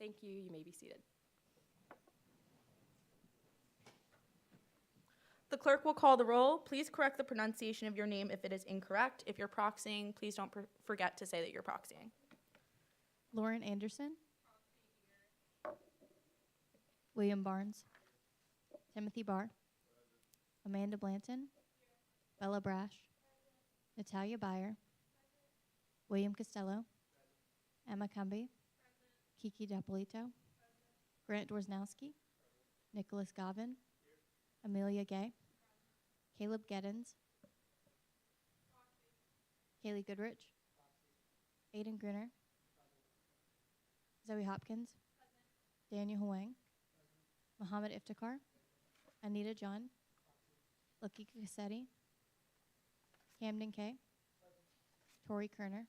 Thank you. You may be seated. The clerk will call the roll. Please correct the pronunciation of your name if it is incorrect. If you're proxying, please don't forget to say that you're proxying. Lauren Anderson. William Barnes. Timothy Barr. Amanda Blanton. Bella Brash. Natalia Beyer. William Costello. Emma Cumby. Kiki Dapolito. Grant Dorsnowski. Nicholas Gavin. Amelia Gay. Caleb Geddens. Kaylee Goodrich. Aiden Grinner. Zoe Hopkins. Daniel Huang. Muhammad Iftikhar. Anita John. Lakika Cassetti. Camden Kay. Tori Kerner.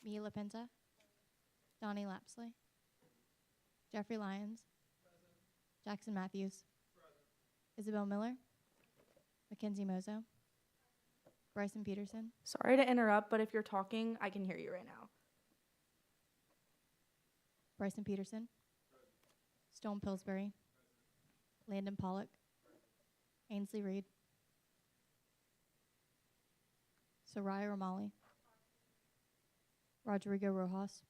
Mia LaPenta. Donnie Lapsley. Jeffrey Lyons. Jackson Matthews. Isabel Miller. Mackenzie Mozo. Bryson Peterson. Sorry to interrupt, but if you're talking, I can hear you right now. Bryson Peterson. Stone Pillsbury. Landon Pollock. Ainsley Reed. Soraya Romali. Rodrigo Rojas.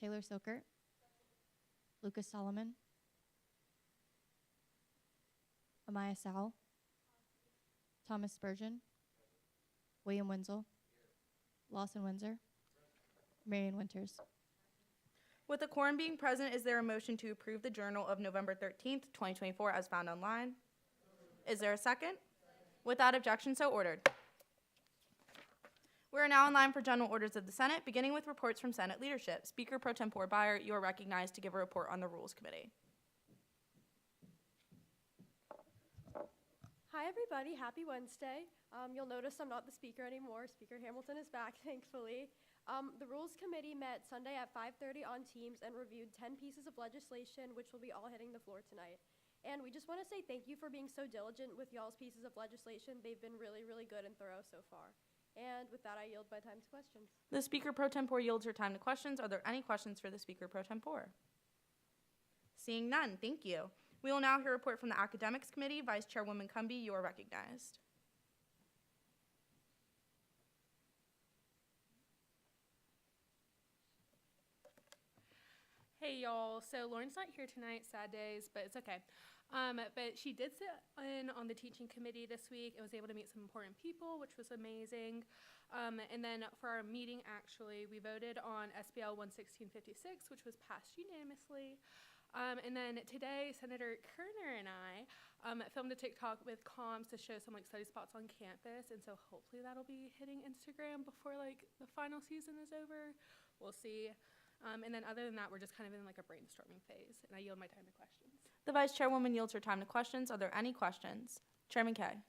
Taylor Silkert. Lucas Solomon. Amaya Sowell. Thomas Spurgeon. William Wenzel. Lawson Windsor. Marion Winters. With the quorum being present, is there a motion to approve the Journal of November 13th, 2024 as found online? Is there a second? Without objection, so ordered. We are now in line for general orders of the Senate, beginning with reports from Senate leadership. Speaker Pro Tempore Beyer, you are recognized to give a report on the Rules Committee. Hi, everybody. Happy Wednesday. You'll notice I'm not the speaker anymore. Speaker Hamilton is back, thankfully. The Rules Committee met Sunday at 5:30 on Teams and reviewed 10 pieces of legislation, which will be all hitting the floor tonight. And we just want to say thank you for being so diligent with y'all's pieces of legislation. They've been really, really good and thorough so far. And with that, I yield my time to questions. The Speaker Pro Tempore yields her time to questions. Are there any questions for the Speaker Pro Tempore? Seeing none, thank you. We will now hear a report from the Academics Committee. Vice Chairwoman Cumby, you are recognized. Hey y'all, so Lauren's not here tonight, sad days, but it's okay. But she did sit in on the teaching committee this week and was able to meet some important people, which was amazing. And then for our meeting, actually, we voted on SBL 11656, which was passed unanimously. And then today, Senator Kerner and I filmed a TikTok with comms to show some study spots on campus, and so hopefully that'll be hitting Instagram before the final season is over. We'll see. And then other than that, we're just kind of in a brainstorming phase, and I yield my time to questions. The Vice Chairwoman yields her time to questions. Are there any questions? Chairman Kay.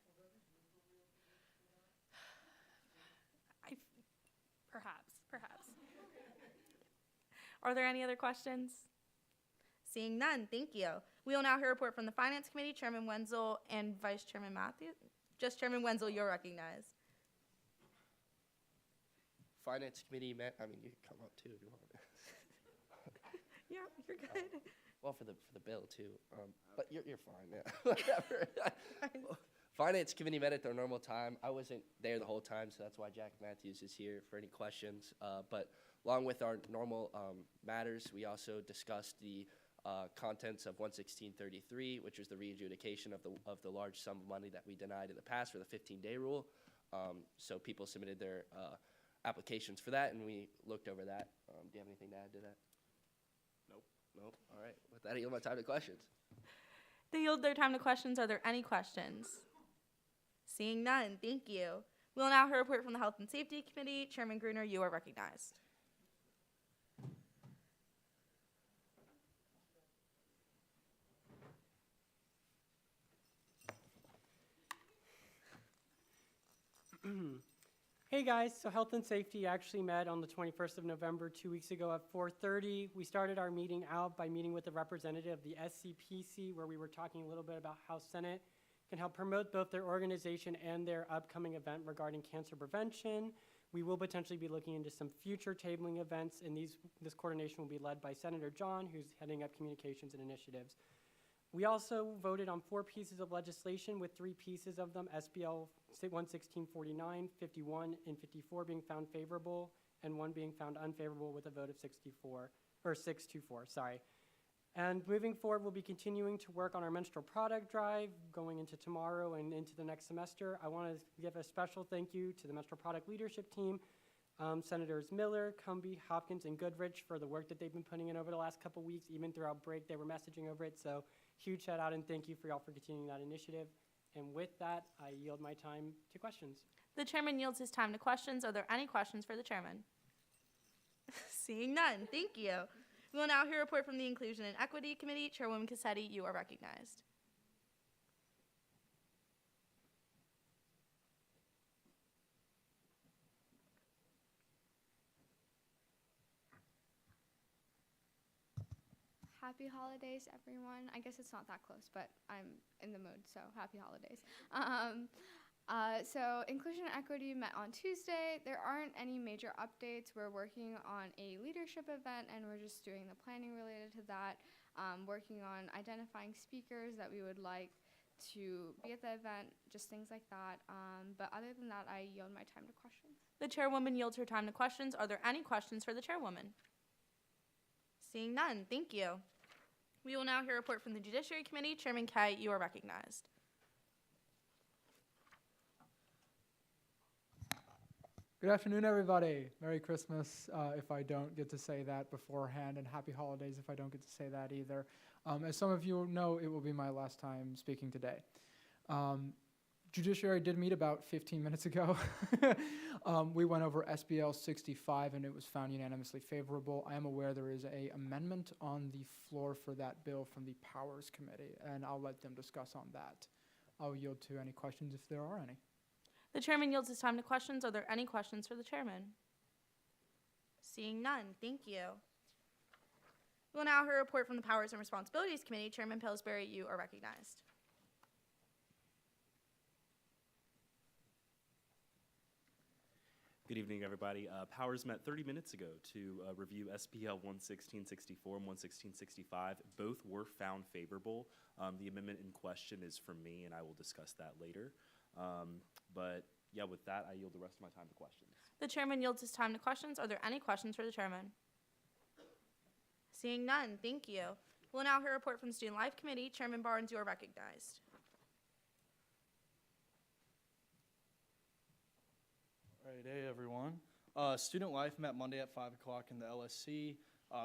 Perhaps. Are there any other questions? Seeing none, thank you. We will now hear a report from the Finance Committee, Chairman Wenzel and Vice Chairman Matthews. Just Chairman Wenzel, you're recognized. Finance Committee met. I mean, you can come up too if you want. Yeah, you're good. Well, for the bill too. But you're fine. Yeah. Whatever. Finance Committee met at their normal time. I wasn't there the whole time, so that's why Jack Matthews is here for any questions. But along with our normal matters, we also discussed the contents of 11633, which was the re-adjudication of the large sum of money that we denied in the past for the 15-day rule. So people submitted their applications for that, and we looked over that. Do you have anything to add to that? Nope. All right. With that, I yield my time to questions. They yield their time to questions. Are there any questions? Seeing none, thank you. We will now hear a report from the Health and Safety Committee. Chairman Gruner, you are recognized. Hey guys, so Health and Safety actually met on the 21st of November, 2 weeks ago at 4:30. We started our meeting out by meeting with a representative of the SCPC, where we were talking a little bit about how Senate can help promote both their organization and their upcoming event regarding cancer prevention. We will potentially be looking into some future tabling events, and this coordination will be led by Senator John, who's heading up communications and initiatives. We also voted on 4 pieces of legislation, with 3 pieces of them, SBL 11649, 51, and 54 being found favorable, and 1 being found unfavorable with a vote of 624, sorry. And moving forward, we'll be continuing to work on our menstrual product drive going into tomorrow and into the next semester. I want to give a special thank you to the menstrual product leadership team, Senators Miller, Cumby, Hopkins, and Goodrich for the work that they've been putting in over the last couple weeks. Even throughout break, they were messaging over it. So huge shout out and thank you for y'all for continuing that initiative. And with that, I yield my time to questions. The chairman yields his time to questions. Are there any questions for the chairman? Seeing none, thank you. We will now hear a report from the Inclusion and Equity Committee. Chairwoman Cassetti, you are recognized. Happy holidays, everyone. I guess it's not that close, but I'm in the mood, so happy holidays. So Inclusion and Equity met on Tuesday. There aren't any major updates. We're working on a leadership event, and we're just doing the planning related to that, working on identifying speakers that we would like to be at the event, just things like that. But other than that, I yield my time to questions. The chairwoman yields her time to questions. Are there any questions for the chairwoman? Seeing none, thank you. We will now hear a report from the Judiciary Committee. Chairman Kay, you are recognized. Good afternoon, everybody. Merry Christmas, if I don't get to say that beforehand, and happy holidays if I don't get to say that either. As some of you know, it will be my last time speaking today. Judiciary did meet about 15 minutes ago. We went over SBL 65, and it was found unanimously favorable. I am aware there is an amendment on the floor for that bill from the Powers Committee, and I'll let them discuss on that. I'll yield to any questions if there are any. The chairman yields his time to questions. Are there any questions for the chairman? Seeing none, thank you. We will now hear a report from the Powers and Responsibilities Committee. Chairman Pillsbury, you are recognized. Good evening, everybody. Powers met 30 minutes ago to review SPL 11664 and 11665. Both were found favorable. The amendment in question is from me, and I will discuss that later. But yeah, with that, I yield the rest of my time to questions. The chairman yields his time to questions. Are there any questions for the chairman? Seeing none, thank you. We'll now hear a report from the Student Life Committee. Chairman Barnes, you are recognized. All right, hey everyone. Student Life met Monday at 5 o'clock in the LSC.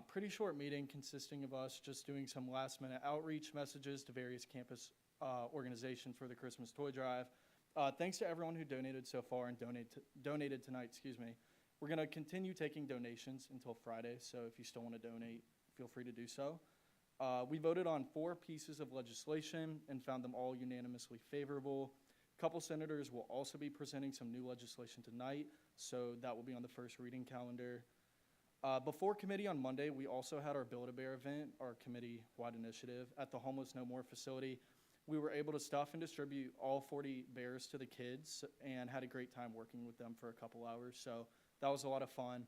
Pretty short meeting consisting of us just doing some last minute outreach messages to various campus organizations for the Christmas toy drive. Thanks to everyone who donated so far and donated tonight, We're gonna continue taking donations until Friday, so if you still wanna donate, feel free to do so. We voted on 4 pieces of legislation and found them all unanimously favorable. A couple senators will also be presenting some new legislation tonight, so that will be on the first reading calendar. Before committee on Monday, we also had our Build-A-Bear event, our committee-wide initiative, at the Homeless No More facility. We were able to stuff and distribute all 40 bears to the kids and had a great time working with them for a couple hours, so that was a lot of fun.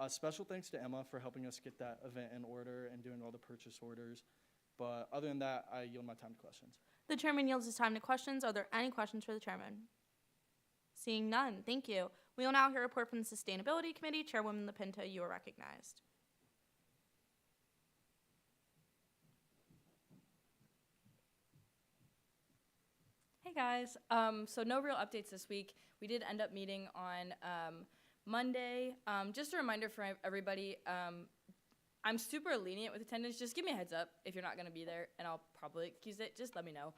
Special thanks to Emma for helping us get that event in order and doing all the purchase orders. But other than that, I yield my time to questions. The chairman yields his time to questions. Are there any questions for the chairman? Seeing none, thank you. We will now hear a report from the Sustainability Committee. Chairwoman LaPinta, you are recognized. Hey guys, so no real updates this week. We did end up meeting on Monday. Just a reminder for everybody, I'm super lenient with attendance. Just give me a heads up if you're not gonna be there, and I'll probably excuse it. Just let me know,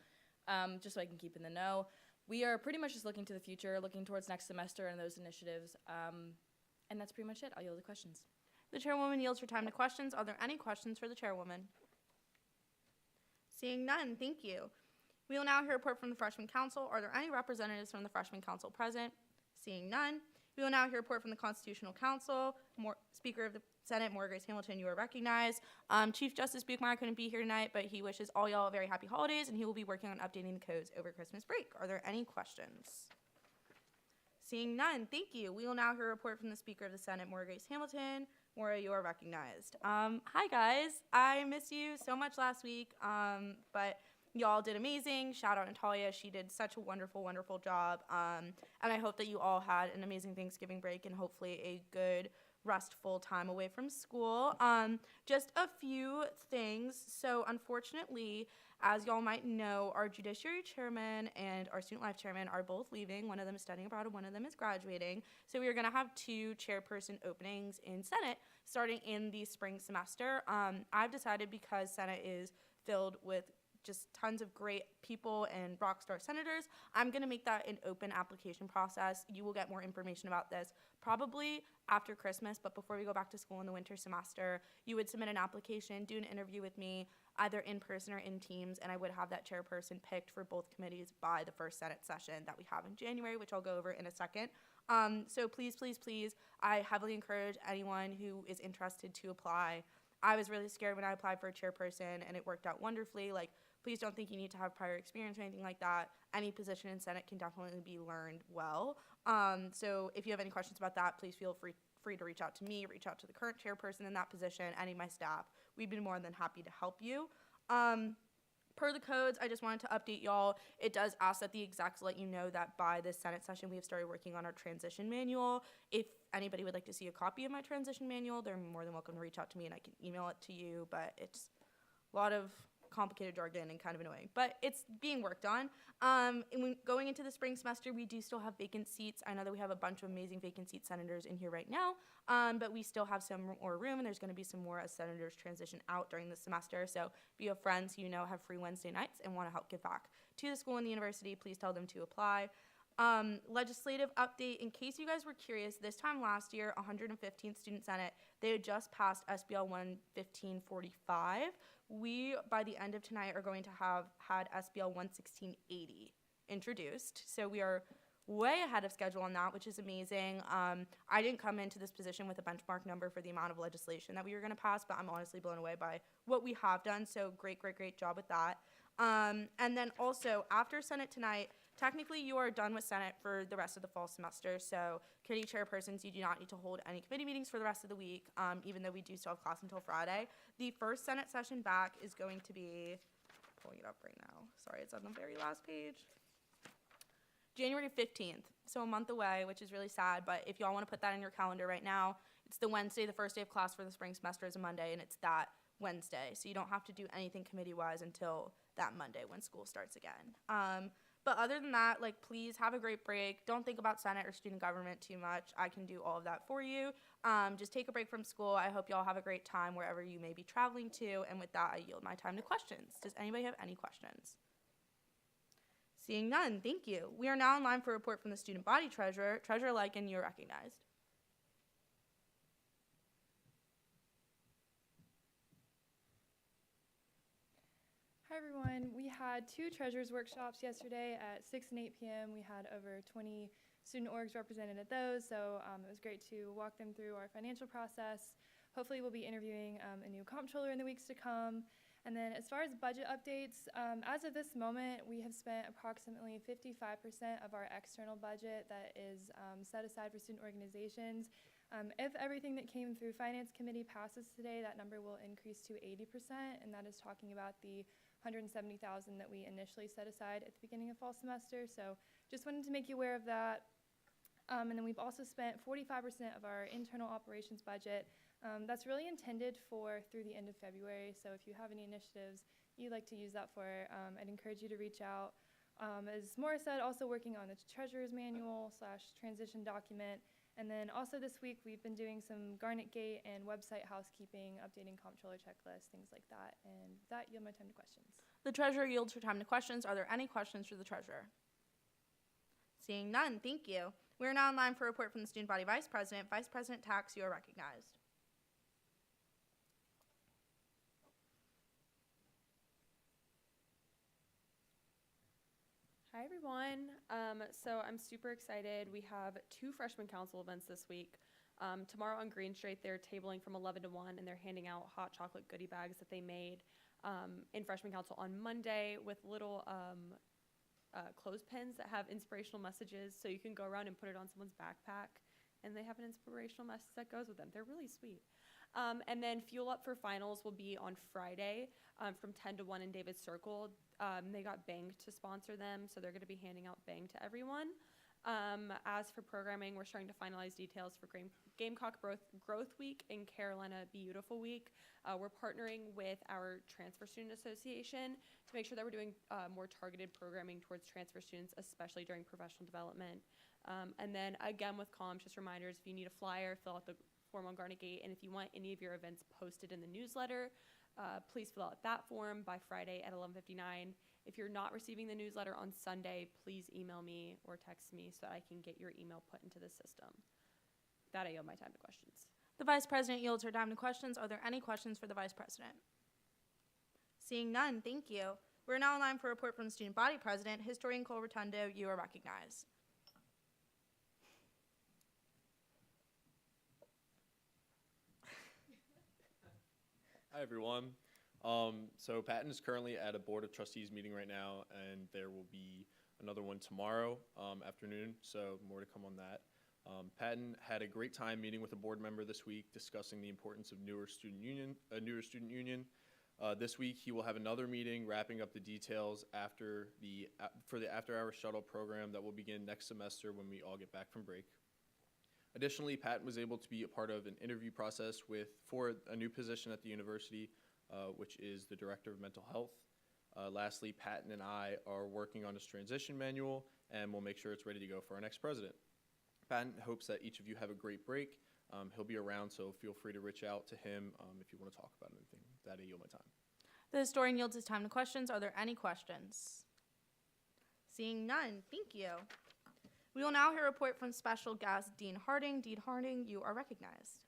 just so I can keep in the know. We are pretty much just looking to the future, looking towards next semester and those initiatives, and that's pretty much it. I'll yield the questions. The chairwoman yields her time to questions. Are there any questions for the chairwoman? Seeing none, thank you. We will now hear a report from the Freshman Council. Are there any representatives from the Freshman Council present? Seeing none. We will now hear a report from the Constitutional Council. Speaker of the Senate, Maura Grace Hamilton, you are recognized. Chief Justice Buchmeyer couldn't be here tonight, but he wishes all y'all a very happy holidays, and he will be working on updating the codes over Christmas break. Are there any questions? Seeing none, thank you. We will now hear a report from the Speaker of the Senate, Maura Grace Hamilton. Maura, you are recognized. Hi, guys. I missed you so much last week, but y'all did amazing. Shout out Natalia. She did such a wonderful, wonderful job. And I hope that you all had an amazing Thanksgiving break and hopefully a good, restful time away from school. Just a few things. So, unfortunately, as y'all might know, our judiciary chairman and our student life chairman are both leaving. One of them is studying abroad and one of them is graduating. So we are going to have 2 chairperson openings in Senate starting in the spring semester. I've decided, because Senate is filled with just tons of great people and rock star senators, I'm going to make that an open application process. You will get more information about this probably after Christmas, but before we go back to school in the winter semester, you would submit an application, do an interview with me, either in person or in Teams, and I would have that chairperson picked for both committees by the first Senate session that we have in January, which I'll go over in a second. So please, please, please, I heavily encourage anyone who is interested to apply. I was really scared when I applied for a chairperson, and it worked out wonderfully. Like, please don't think you need to have prior experience or anything like that. Any position in Senate can definitely be learned well. So if you have any questions about that, please feel free to reach out to me, reach out to the current chairperson in that position, any of my staff. We'd be more than happy to help you. Per the codes, I just wanted to update y'all. It does ask that the execs let you know that by this Senate session, we have started working on our transition manual. If anybody would like to see a copy of my transition manual, they're more than welcome to reach out to me and I can email it to you, but it's a lot of complicated jargon and kind of annoying, but it's being worked on. And going into the spring semester, we do still have vacant seats. I know that we have a bunch of amazing vacant seat senators in here right now, but we still have some more room, and there's going to be some more as senators transition out during the semester. So if you have friends who you know have free Wednesday nights and want to help give back to the school and the university, please tell them to apply. Legislative update, in case you guys were curious, this time last year, 115th Student Senate, they had just passed SBL 11545. We, by the end of tonight, are going to have had SBL 11680 introduced. So we are way ahead of schedule on that, which is amazing. I didn't come into this position with a benchmark number for the amount of legislation that we were going to pass, but I'm honestly blown away by what we have done. So great, great, great job with that. And then also, after Senate tonight, technically you are done with Senate for the rest of the fall semester. So committee chairpersons, you do not need to hold any committee meetings for the rest of the week, even though we do still have class until Friday. The first Senate session back is going to be, pulling it up right now. Sorry, it's on the very last page. January 15th, so a month away, which is really sad, but if y'all want to put that in your calendar right now, it's the Wednesday, the first day of class for the spring semester is a Monday, and it's that Wednesday. So you don't have to do anything committee-wise until that Monday when school starts again. But other than that, like, please have a great break. Don't think about Senate or student government too much. I can do all of that for you. Just take a break from school. I hope y'all have a great time wherever you may be traveling to. And with that, I yield my time to questions. Does anybody have any questions? Seeing none, thank you. We are now in line for a report from the student body treasurer. Treasurer Lycan, you're recognized. Hi everyone. We had 2 treasurers workshops yesterday at 6 and 8 p.m. We had over 20 student orgs represented at those, so it was great to walk them through our financial process. Hopefully we'll be interviewing a new comptroller in the weeks to come. And then as far as budget updates, as of this moment, we have spent approximately 55% of our external budget that is set aside for student organizations. If everything that came through Finance Committee passes today, that number will increase to 80%, and that is talking about the $170,000 that we initially set aside at the beginning of fall semester. So just wanted to make you aware of that. And then we've also spent 45% of our internal operations budget. That's really intended for through the end of February. So if you have any initiatives you'd like to use that for, I'd encourage you to reach out. As Maura said, also working on the treasurer's manual / transition document. And then also this week, we've been doing some Garnet Gate and website housekeeping, updating comptroller checklists, things like that. And with that, yield my time to questions. The treasurer yields her time to questions. Are there any questions for the treasurer? Seeing none, thank you. We are now in line for a report from the student body vice president. Vice President Tax, you are recognized. Hi everyone. So I'm super excited. We have 2 freshman council events this week. Tomorrow on Green Street, they're tabling from 11 to 1, and they're handing out hot chocolate goodie bags that they made in freshman council on Monday with little clothespins that have inspirational messages, so you can go around and put it on someone's backpack, and they have an inspirational message that goes with them. They're really sweet. And then Fuel Up for Finals will be on Friday from 10 to 1 in Davis Circle. They got Bang to sponsor them, so they're going to be handing out Bang to everyone. As for programming, we're starting to finalize details for Gamecock Growth Week and Carolina Beautiful Week. We're partnering with our Transfer Student Association to make sure that we're doing more targeted programming towards transfer students, especially during professional development. And then again with comms, just reminders, if you need a flyer, fill out the form on Garnet Gate, and if you want any of your events posted in the newsletter, please fill out that form by Friday at 11:59. If you're not receiving the newsletter on Sunday, please email me or text me so that I can get your email put into the system. That I yield my time to questions. The Vice President yields her time to questions. Are there any questions for the Vice President? Seeing none, thank you. We're now in line for a report from the Student Body President. Historian Cole Rotundo, you are recognized. Hi, everyone. So Patton is currently at a Board of Trustees meeting right now, and there will be another one tomorrow afternoon, so more to come on that. Patton had a great time meeting with a board member this week, discussing the importance of a newer student union. This week, he will have another meeting wrapping up the details for the after-hour shuttle program that will begin next semester when we all get back from break. Additionally, Patton was able to be a part of an interview process for a new position at the university, which is the Director of Mental Health. Lastly, Patton and I are working on his transition manual, and we'll make sure it's ready to go for our next president. Patton hopes that each of you have a great break. He'll be around, so feel free to reach out to him if you want to talk about anything. That I yield my time. The historian yields his time to questions. Are there any questions? Seeing none, thank you. We will now hear a report from special guest Dean Harding. Dean Harding, you are recognized.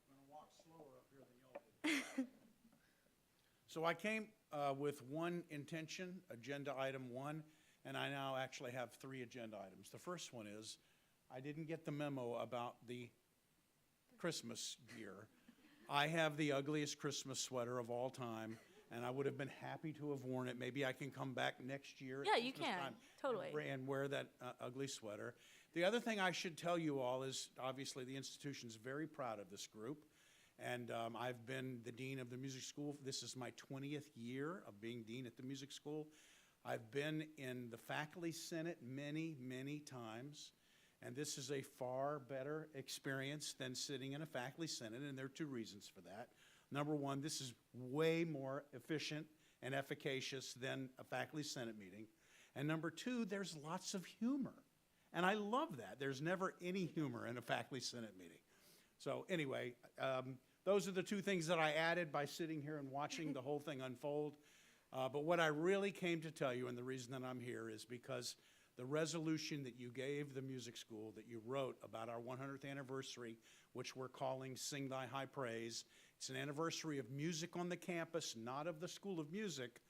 I'm going to walk slower up here than y'all did. So I came with one intention, agenda item 1, and I now actually have 3 agenda items. The first one is I didn't get the memo about the Christmas gear. I have the ugliest Christmas sweater of all time, and I would have been happy to have worn it. Maybe I can come back next year. Yeah, at you Christmas can. time Totally. and wear that ugly sweater. The other thing I should tell you all is obviously the institution's very proud of this group. And I've been the dean of the music school. This is my 20th year of being dean at the music school. I've been in the faculty senate many, many times. And this is a far better experience than sitting in a faculty senate, and there are 2 reasons for that. Number one, this is way more efficient and efficacious than a faculty senate meeting. And number 2, there's lots of humor. And I love that. There's never any humor in a faculty senate meeting. So anyway, those are the 2 things that I added by sitting here and watching the whole thing unfold. But what I really came to tell you, and the reason that I'm here, is because the resolution that you gave the music school, that you wrote about our 100th anniversary, which we're calling Sing Thy High Praise. It's an anniversary of music on the campus, not of the School of Music.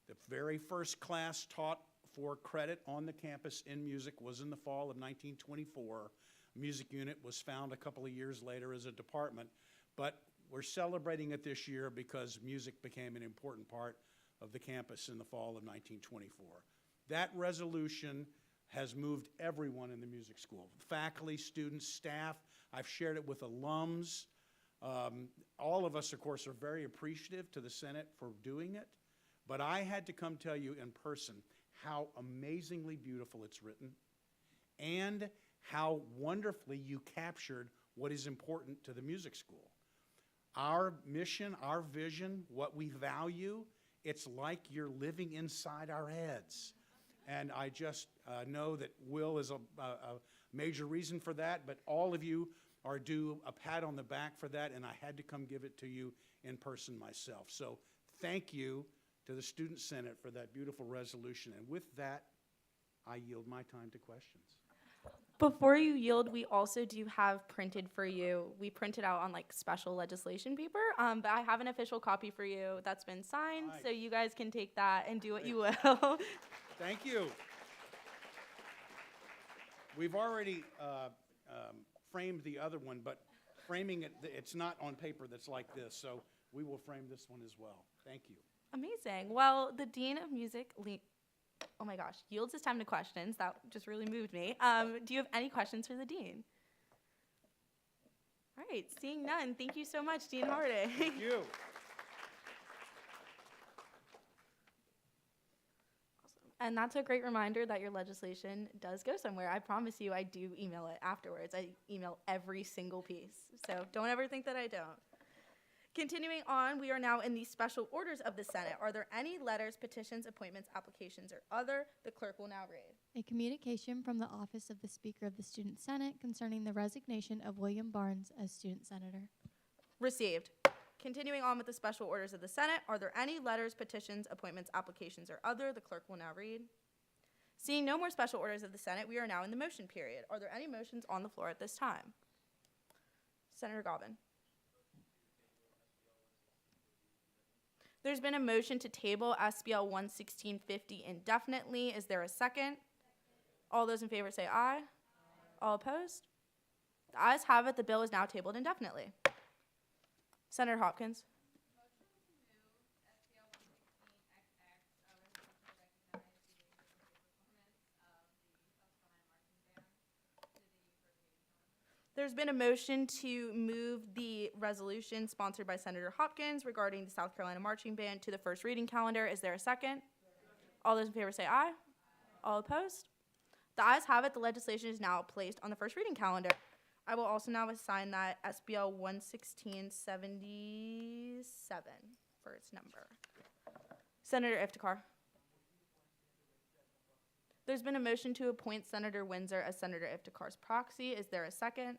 The very first class taught for credit on the campus in music was in the fall of 1924. A music unit was found a couple of years later as a department. But we're celebrating it this year because music became an important part of the campus in the fall of 1924. That resolution has moved everyone in the music school, faculty, students, staff. I've shared it with alums. All of us, of course, are very appreciative to the Senate for doing it. But I had to come tell you in person how amazingly beautiful it's written and how wonderfully you captured what is important to the music school. Our mission, our vision, what we value, it's like you're living inside our heads. And I just know that Will is a major reason for that, but all of you are due a pat on the back for that, and I had to come give it to you in person myself. So thank you to the Student Senate for that beautiful resolution. And with that, I yield my time to questions. Before you yield, we also do have printed for you. We printed out on like special legislation paper, but I have an official copy for you that's been signed, Nice. so you guys can take that and do what you will. Thank you. We've already framed the other one, but framing it, it's not on paper that's like this, so we will frame this one as well. Thank you. Amazing. Well, the Dean of Music, Oh my gosh, yields his time to questions. That just really moved me. Do you have any questions for the dean? All right, seeing none, thank you so much, Dean Harding. Thank you. And that's a great reminder that your legislation does go somewhere. I promise you I do email it afterwards. I email every single piece. So don't ever think that I don't. Continuing on, we are now in the special orders of the Senate. Are there any letters, petitions, appointments, applications, or other? The clerk will now read. A communication from the office of the Speaker of the Student Senate concerning the resignation of William Barnes as student senator. Received. Continuing on with the special orders of the Senate, are there any letters, petitions, appointments, applications, or other? The clerk will now read. Seeing no more special orders of the Senate, we are now in the motion period. Are there any motions on the floor at this time? Senator Galvin. There's been a motion to table SBL 11650 indefinitely. Is there a second? All those in favor say aye. All opposed? The ayes have it. The bill is now tabled indefinitely. Senator Hopkins. There's been a motion to move the resolution sponsored by Senator Hopkins regarding the South Carolina Marching Band to the first reading calendar. Is there a second? All those in favor say aye. All opposed? The ayes have it. The legislation is now placed on the first reading calendar. I will also now assign that SBL 11677 for its number. Senator Iftikhar. There's been a motion to appoint Senator Windsor as Senator Iftikhar's proxy. Is there a second?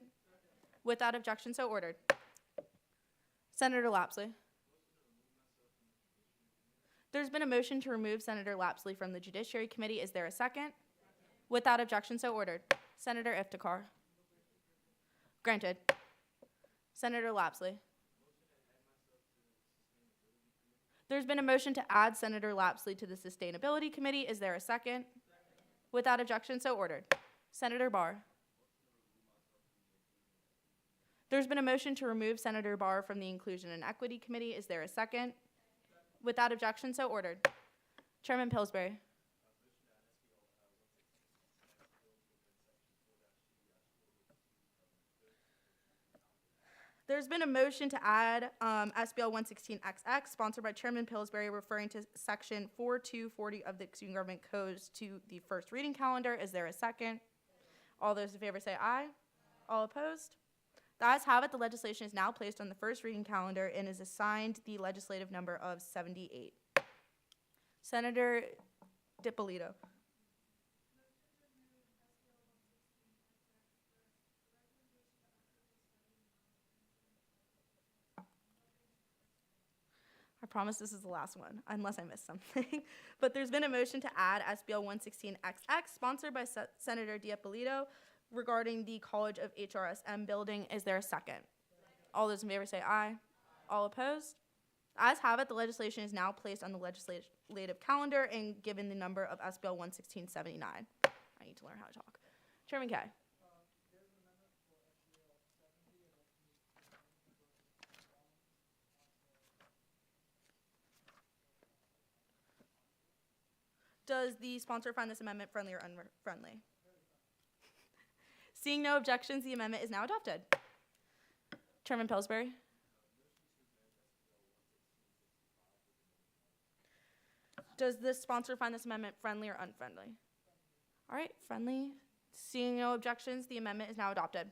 Without objection, so ordered. Senator Lapsley. There's been a motion to remove Senator Lapsley from the Judiciary Committee. Is there a second? Without objection, so ordered. Senator Iftikhar. Granted. Senator Lapsley. There's been a motion to add Senator Lapsley to the Sustainability Committee. Is there a second? Without objection, so ordered. Senator Barr. There's been a motion to remove Senator Barr from the Inclusion and Equity Committee. Is there a second? Without objection, so ordered. Chairman Pillsbury. There's been a motion to add SBL 116XX, sponsored by Chairman Pillsbury, referring to Section 4240 of the Student Government Codes to the first reading calendar. Is there a second? All those in favor say aye. All opposed? The ayes have it. The legislation is now placed on the first reading calendar and is assigned the legislative number of 78. Senator DiPolito. I promise this is the last one, unless I missed something. But there's been a motion to add SBL 116XX, sponsored by Senator DiPolito, regarding the College of HRSM building. Is there a second? All those in favor say aye. All opposed? The ayes have it. The legislation is now placed on the legislative calendar and given the number of SBL 11679. I need to learn how to talk. Chairman Kay. Does the sponsor find this amendment friendly or unfriendly? Seeing no objections, the amendment is now adopted. Chairman Pillsbury. Does the sponsor find this amendment friendly or unfriendly? All right, friendly. Seeing no objections, the amendment is now adopted.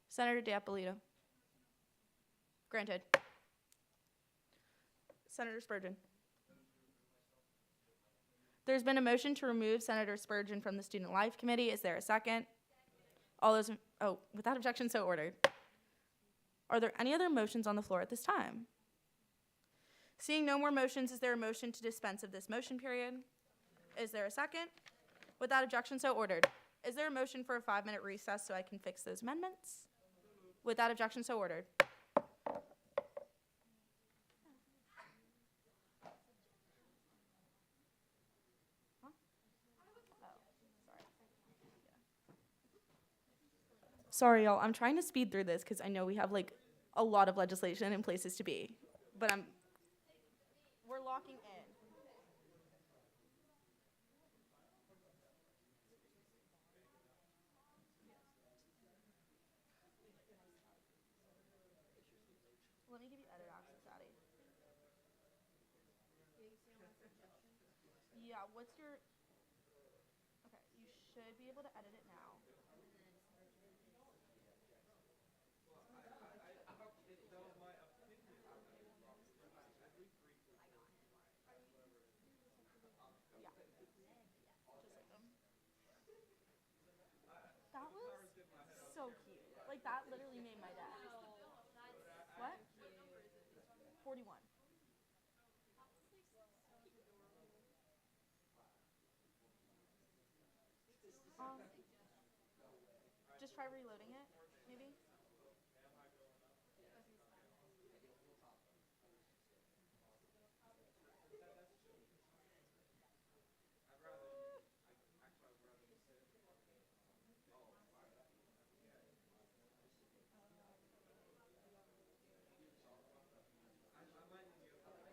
Senator DiPolito. Granted. Senator Spurgeon. There's been a motion to remove Senator Spurgeon from the Student Life Committee. Is there a second? All those, without objection, so ordered. Are there any other motions on the floor at this time? Seeing no more motions, is there a motion to dispense of this motion period? Is there a second? Without objection, so ordered. Is there a motion for a 5-minute recess so I can fix those amendments? Without objection, so ordered. Sorry, y'all. I'm trying to speed through this because I know we have like a lot of legislation and places to be, but we're locking in. Yeah, what's your, okay, you should be able to edit it now. Yeah. Just like them. That was so cute. Like, that literally made my day. What? 41. Just try reloading it, maybe?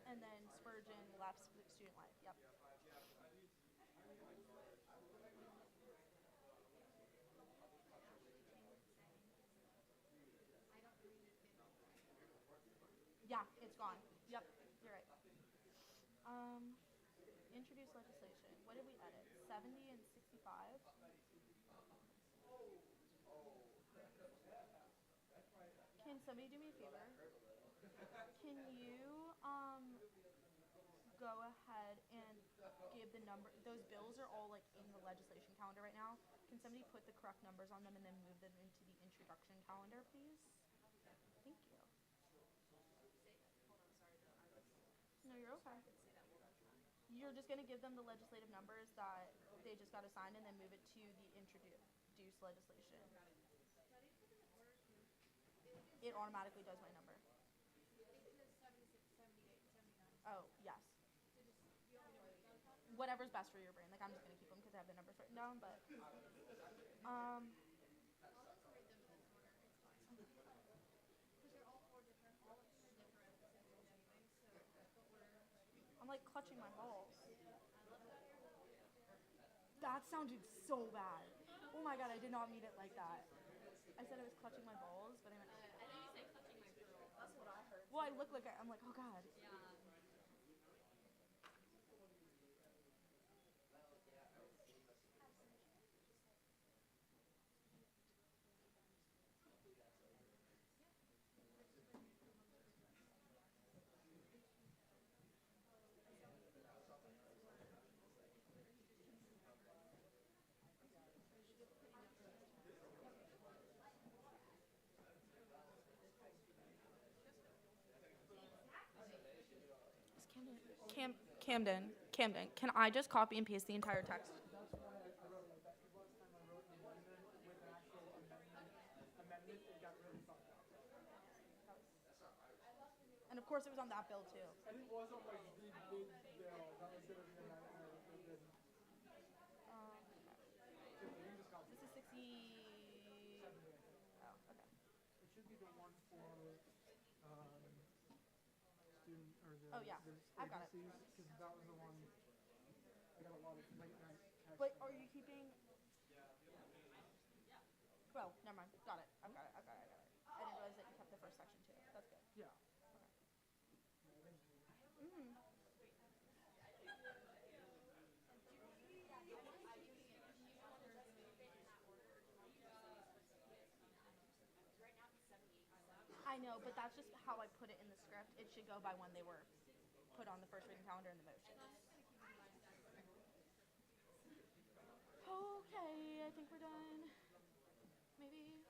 And then Spurgeon, left student life, yep. Yeah, it's gone. Yep, you're right. Introduce legislation. What did we edit? 70 and 65? Can somebody do me a favor? Can you, go ahead and give the number, those bills are all like in the legislation calendar right now. Can somebody put the correct numbers on them and then move them into the introduction calendar, please? Thank you. No, you're okay. You're just gonna give them the legislative numbers that they just got assigned and then move it to the introduce legislation. It automatically does my number. Oh, yes. Whatever's best for your brain. Like, I'm just gonna keep them because I have the numbers written down, but, I'm like clutching my balls. That sounded so bad. Oh my god, I did not mean it like that. I said I was clutching my balls, but I meant. I think you said clutching my pearls. That's what I heard. Well, I look like I'm like, oh god. Yeah. Camden, can I just copy and paste the entire text? And of course it was on that bill too. And it was on like the big bill. That was gonna be a nightmare if it didn't. This is 60. Oh, okay. It should be the one for student or the Oh, yeah. the I've got it. agencies, because that was the one I got a lot of late night texts. Wait, are you keeping? Oh, never mind. Got it. I've got it. I didn't realize that you kept the first section too. That's good. Yeah. Mm-hmm. I know, but that's just how I put it in the script. It should go by when they were put on the first reading calendar in the motions. Okay, I think we're done. Maybe.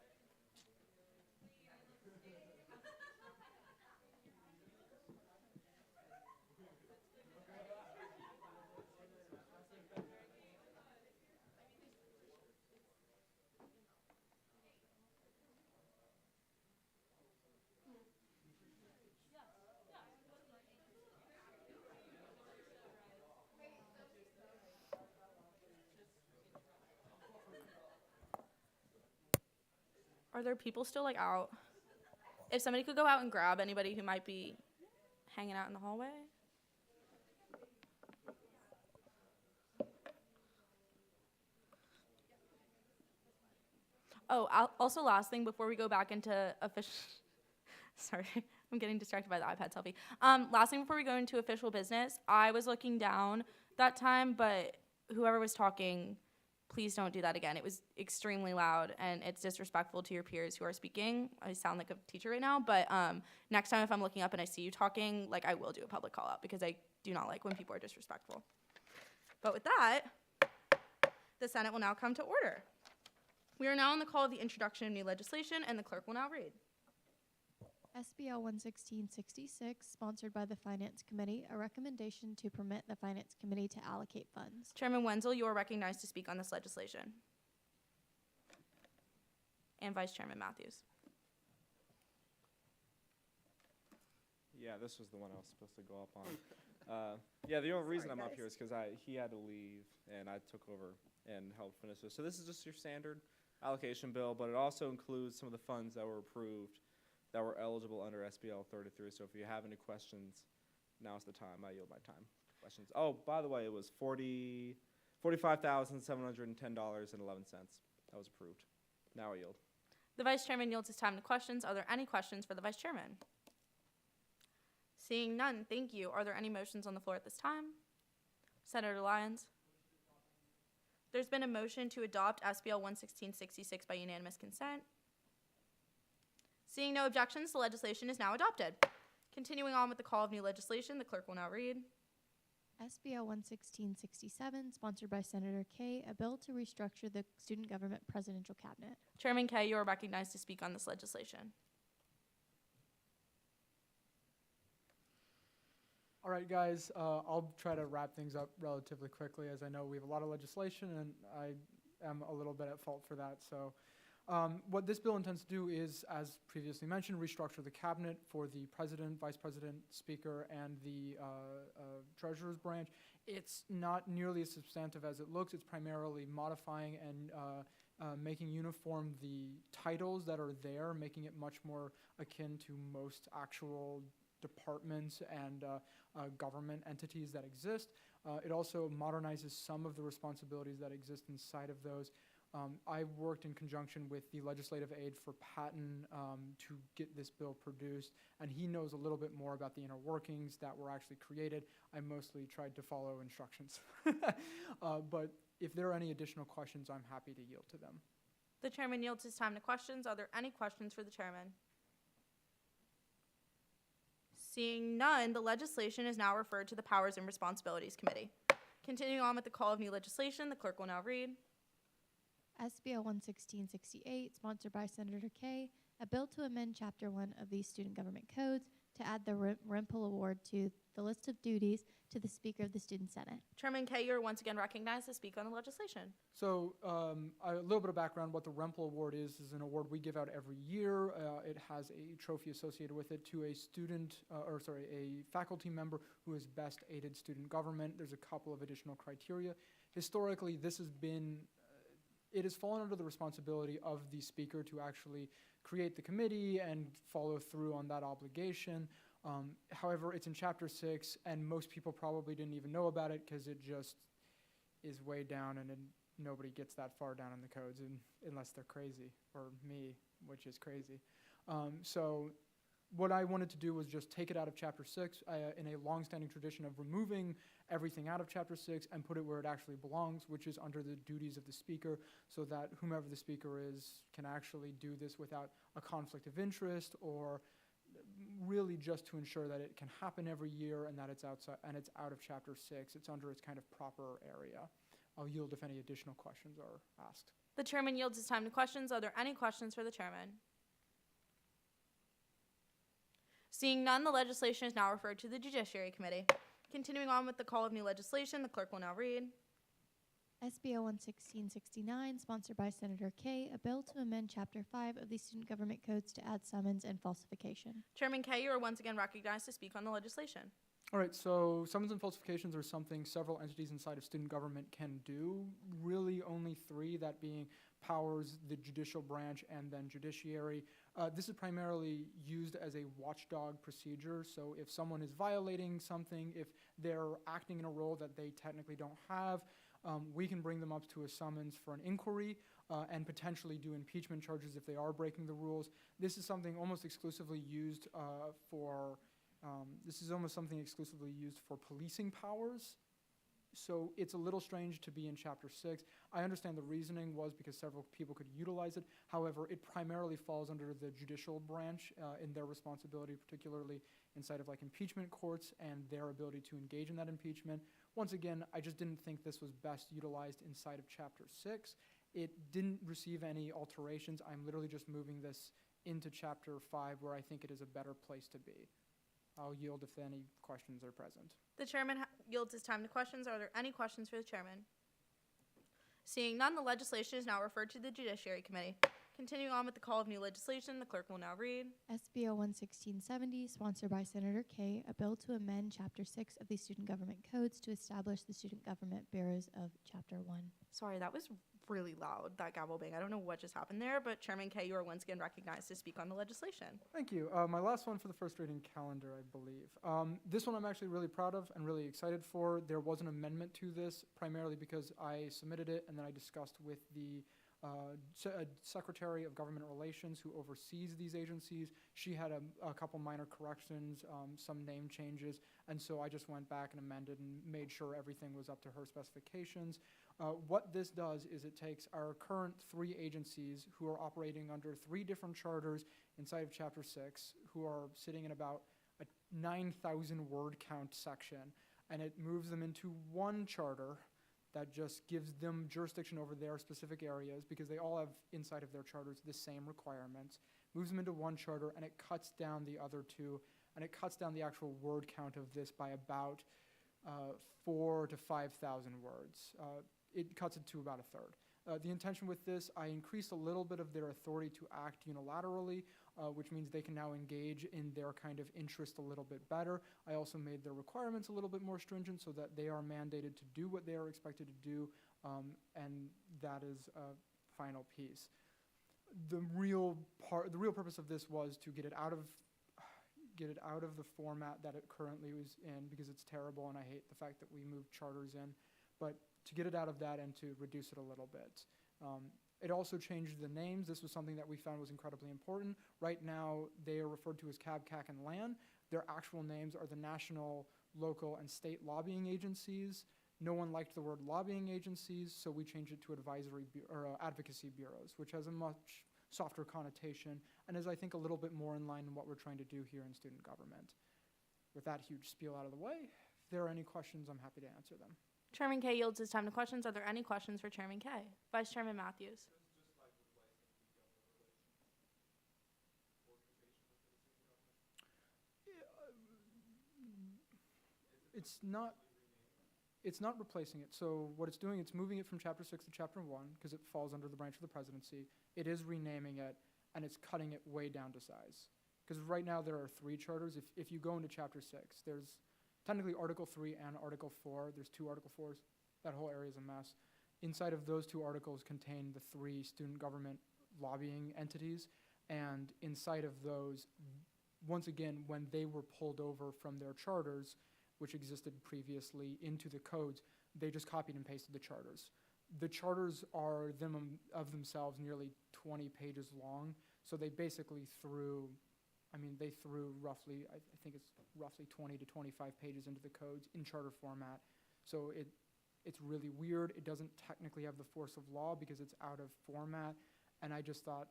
Are there people still like out? If somebody could go out and grab anybody who might be hanging out in the hallway. Oh, also last thing before we go back into official, sorry, I'm getting distracted by the iPad selfie. Last thing before we go into official business, I was looking down that time, but whoever was talking, please don't do that again. It was extremely loud, and it's disrespectful to your peers who are speaking. I sound like a teacher right now, but next time if I'm looking up and I see you talking, like, I will do a public call out because I do not like when people are disrespectful. But with that, the Senate will now come to order. We are now on the call of the introduction of new legislation, and the clerk will now read. SBL 11666, sponsored by the Finance Committee, a recommendation to permit the Finance Committee to allocate funds. Chairman Wenzel, you are recognized to speak on this legislation. And Vice Chairman Matthews. Yeah, this was the one I was supposed to go up on. Yeah, the only reason I'm up here is because he had to leave, and I took over and helped finish this. So this is just your standard allocation bill, but it also includes some of the funds that were approved that were eligible under SBL 33. So if you have any questions, now's the time. I yield my time. Questions? Oh, by the way, it was $45,710.11. That was approved. Now I yield. The Vice Chairman yields his time to questions. Are there any questions for the Vice Chairman? Seeing none, thank you. Are there any motions on the floor at this time? Senator Lyons? There's been a motion to adopt SBL 11666 by unanimous consent. Seeing no objections, the legislation is now adopted. Continuing on with the call of new legislation, the clerk will now read. SBL 11667, sponsored by Senator Kaye, a bill to restructure the Student Government Presidential Cabinet. Chairman Kaye, you are recognized to speak on this legislation. All right, guys, I'll try to wrap things up relatively quickly, as I know we have a lot of legislation, and I am a little bit at fault for that. So what this bill intends to do is, as previously mentioned, restructure the cabinet for the president, vice president, speaker, and the treasurer's branch. It's not nearly as substantive as it looks. It's primarily modifying and making uniform the titles that are there, making it much more akin to most actual departments and government entities that exist. It also modernizes some of the responsibilities that exist inside of those. I worked in conjunction with the legislative aide for Patton to get this bill produced, and he knows a little bit more about the inner workings that were actually created. I mostly tried to follow instructions. But if there are any additional questions, I'm happy to yield to them. The chairman yields his time to questions. Are there any questions for the chairman? Seeing none, the legislation is now referred to the Powers and Responsibilities Committee. Continuing on with the call of new legislation, the clerk will now read. SBL 11668, sponsored by Senator Kaye, a bill to amend Chapter 1 of the Student Government Codes to add the Rempel Award to the list of duties to the Speaker of the Student Senate. Chairman Kaye, you are once again recognized to speak on the legislation. So a little bit of background, what the Rempel Award is an award we give out every year. It has a trophy associated with it to a a faculty member who has best aided student government. There's a couple of additional criteria. Historically, this has been it has fallen under the responsibility of the speaker to actually create the committee and follow through on that obligation. However, it's in Chapter 6, and most people probably didn't even know about it because it just is way down, and nobody gets that far down in the codes unless they're crazy, or me, which is crazy. So what I wanted to do was just take it out of Chapter 6 in a long-standing tradition of removing everything out of Chapter 6 and put it where it actually belongs, which is under the duties of the speaker, so that whomever the speaker is can actually do this without a conflict of interest, or really just to ensure that it can happen every year and that it's outside and it's out of Chapter 6. It's under its kind of proper area. I'll yield if any additional questions are asked. The chairman yields his time to questions. Are there any questions for the chairman? Seeing none, the legislation is now referred to the Judiciary Committee. Continuing on with the call of new legislation, the clerk will now read. SBL 11669, sponsored by Senator Kaye, a bill to amend Chapter 5 of the Student Government Codes to add summons and falsification. Chairman Kaye, you are once again recognized to speak on the legislation. All right, so summons and falsifications are something several entities inside of student government can do. Really only three, that being Powers, the judicial branch, and then judiciary. This is primarily used as a watchdog procedure. So if someone is violating something, if they're acting in a role that they technically don't have, we can bring them up to a summons for an inquiry and potentially do impeachment charges if they are breaking the rules. This is something almost exclusively used for policing powers. So it's a little strange to be in Chapter 6. I understand the reasoning was because several people could utilize it. However, it primarily falls under the judicial branch in their responsibility, particularly inside of like impeachment courts and their ability to engage in that impeachment. Once again, I just didn't think this was best utilized inside of Chapter 6. It didn't receive any alterations. I'm literally just moving this into Chapter 5 where I think it is a better place to be. I'll yield if any questions are present. The chairman yields his time to questions. Are there any questions for the chairman? Seeing none, the legislation is now referred to the Judiciary Committee. Continuing on with the call of new legislation, the clerk will now read. SBO 11670, sponsored by Senator Kaye, a bill to amend Chapter 6 of the Student Government Codes to establish the Student Government Bureaus of Chapter 1. Sorry, that was really loud, that gavel bang. I don't know what just happened there, but Chairman Kaye, you are once again recognized to speak on the legislation. Thank you. My last one for the first reading calendar, I believe. This one I'm actually really proud of and really excited for. There was an amendment to this, primarily because I submitted it and then I discussed with the Secretary of Government Relations who oversees these agencies. She had a couple minor corrections, some name changes, and so I just went back and amended and made sure everything was up to her specifications. What this does is it takes our current 3 agencies who are operating under 3 different charters inside of Chapter 6, who are sitting in about a 9,000 word count section, and it moves them into one charter that just gives them jurisdiction over their specific areas because they all have inside of their charters the same requirements, moves them into one charter, and it cuts down the other 2, and it cuts down the actual word count of this by about 4,000 to 5,000 words. It cuts it to about a third. The intention with this, I increased a little bit of their authority to act unilaterally, which means they can now engage in their kind of interest a little bit better. I also made their requirements a little bit more stringent so that they are mandated to do what they are expected to do, and that is a final piece. The real purpose of this was to get it out of the format that it currently was in because it's terrible and I hate the fact that we moved charters in, but to get it out of that and to reduce it a little bit. It also changed the names. This was something that we found was incredibly important. Right now, they are referred to as CAB, CAC, and LAN. Their actual names are the National, Local, and State Lobbying Agencies. No one liked the word lobbying agencies, so we changed it to advocacy bureaus, which has a much softer connotation and is, I think, a little bit more in line with what we're trying to do here in student government. With that huge spiel out of the way, if there are any questions, I'm happy to answer them. Chairman Kaye yields his time to questions. Are there any questions for Chairman Kaye? Vice Chairman Matthews. It's not replacing it. So what it's doing, it's moving it from Chapter 6 to Chapter 1 because it falls under the branch of the presidency. It is renaming it, and it's cutting it way down to size. Because right now there are 3 charters. If you go into Chapter 6, there's technically Article 3 and Article 4. There's 2 Article 4s. That whole area is a mess. Inside of those 2 articles contain the 3 student government lobbying entities. And inside of those, once again, when they were pulled over from their charters, which existed previously, into the codes, they just copied and pasted the charters. The charters are of themselves nearly 20 pages long. So they basically threw roughly, I think it's roughly 20 to 25 pages into the codes in charter format. So it's really weird. It doesn't technically have the force of law because it's out of format. And I just thought,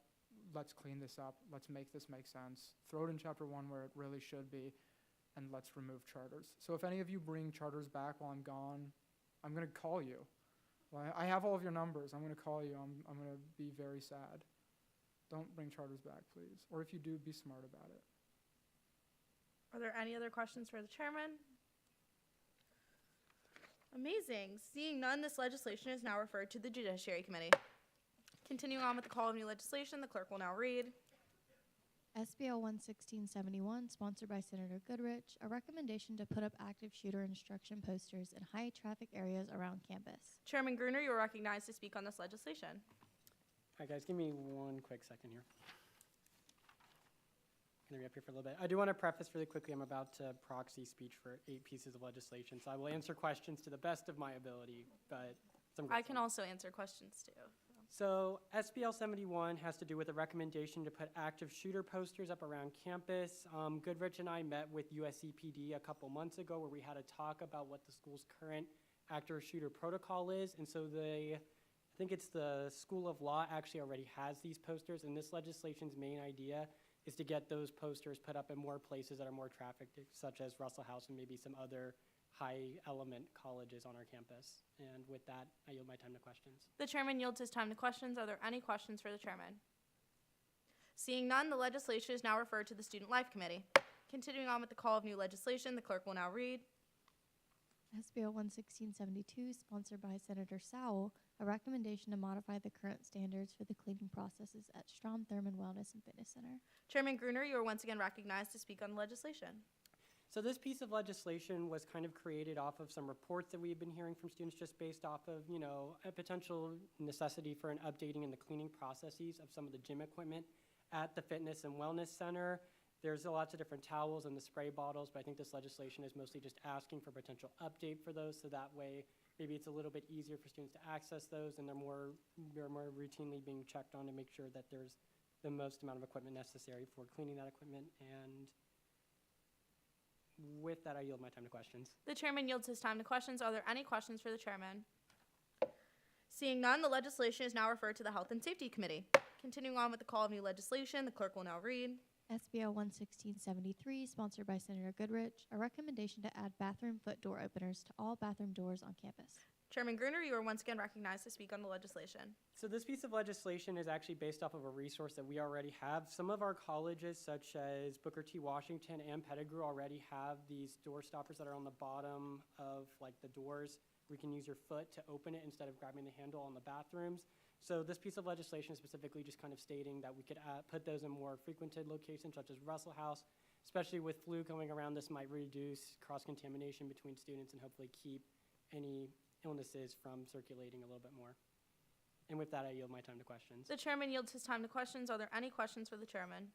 let's clean this up. Let's make this make sense. Throw it in Chapter 1 where it really should be, and let's remove charters. So if any of you bring charters back while I'm gone, I'm going to call you. Well, I have all of your numbers. I'm going to call you. I'm going to be very sad. Don't bring charters back, please. Or if you do, be smart about it. Are there any other questions for the chairman? Amazing. Seeing none, this legislation is now referred to the Judiciary Committee. Continuing on with the call of new legislation, the clerk will now read. SBL 11671, sponsored by Senator Goodrich, a recommendation to put up active shooter instruction posters in high traffic areas around campus. Chairman Gruner, you are recognized to speak on this legislation. Hi, guys. Give me one quick second here. Going to be up here for a little bit. I do want to preface really quickly, I'm about to proxy speech for 8 pieces of legislation, so I will answer questions to the best of my ability, but I can also answer questions too. So SBL 71 has to do with a recommendation to put active shooter posters up around campus. Goodrich and I met with USCPD a couple months ago where we had a talk about what the school's current actor shooter protocol is. And so I think it's the School of Law actually already has these posters, and this legislation's main idea is to get those posters put up in more places that are more trafficked, such as Russell House and maybe some other high element colleges on our campus. And with that, I yield my time to questions. The chairman yields his time to questions. Are there any questions for the chairman? Seeing none, the legislation is now referred to the Student Life Committee. Continuing on with the call of new legislation, the clerk will now read. SB 11672, sponsored by Senator Sowell, a recommendation to modify the current standards for the cleaning processes at Strom Thurmond Wellness and Fitness Center. Chairman Gruner, you are once again recognized to speak on the legislation. So this piece of legislation was kind of created off of some reports that we've been hearing from students, just based off of, a potential necessity for an updating in the cleaning processes of some of the gym equipment at the Fitness and Wellness Center. There's lots of different towels and the spray bottles, but I think this legislation is mostly just asking for potential update for those, so that way maybe it's a little bit easier for students to access those, and they're more routinely being checked on to make sure that there's the most amount of equipment necessary for cleaning that equipment. And with that, I yield my time to questions. The chairman yields his time to questions. Are there any questions for the chairman? Seeing none, the legislation is now referred to the Health and Safety Committee. Continuing on with the call of new legislation, the clerk will now read. SBL 11673, sponsored by Senator Goodrich, a recommendation to add bathroom foot door openers to all bathroom doors on campus. Chairman Gruner, you are once again recognized to speak on the legislation. So this piece of legislation is actually based off of a resource that we already have. Some of our colleges, such as Booker T. Washington and Pettigrew, already have these door stoppers that are on the bottom of the doors. We can use your foot to open it instead of grabbing the handle on the bathrooms. So this piece of legislation is specifically just kind of stating that we could put those in more frequented locations, such as Russell House. Especially with flu going around, this might reduce cross-contamination between students and hopefully keep any illnesses from circulating a little bit more. And with that, I yield my time to questions. The chairman yields his time to questions. Are there any questions for the chairman?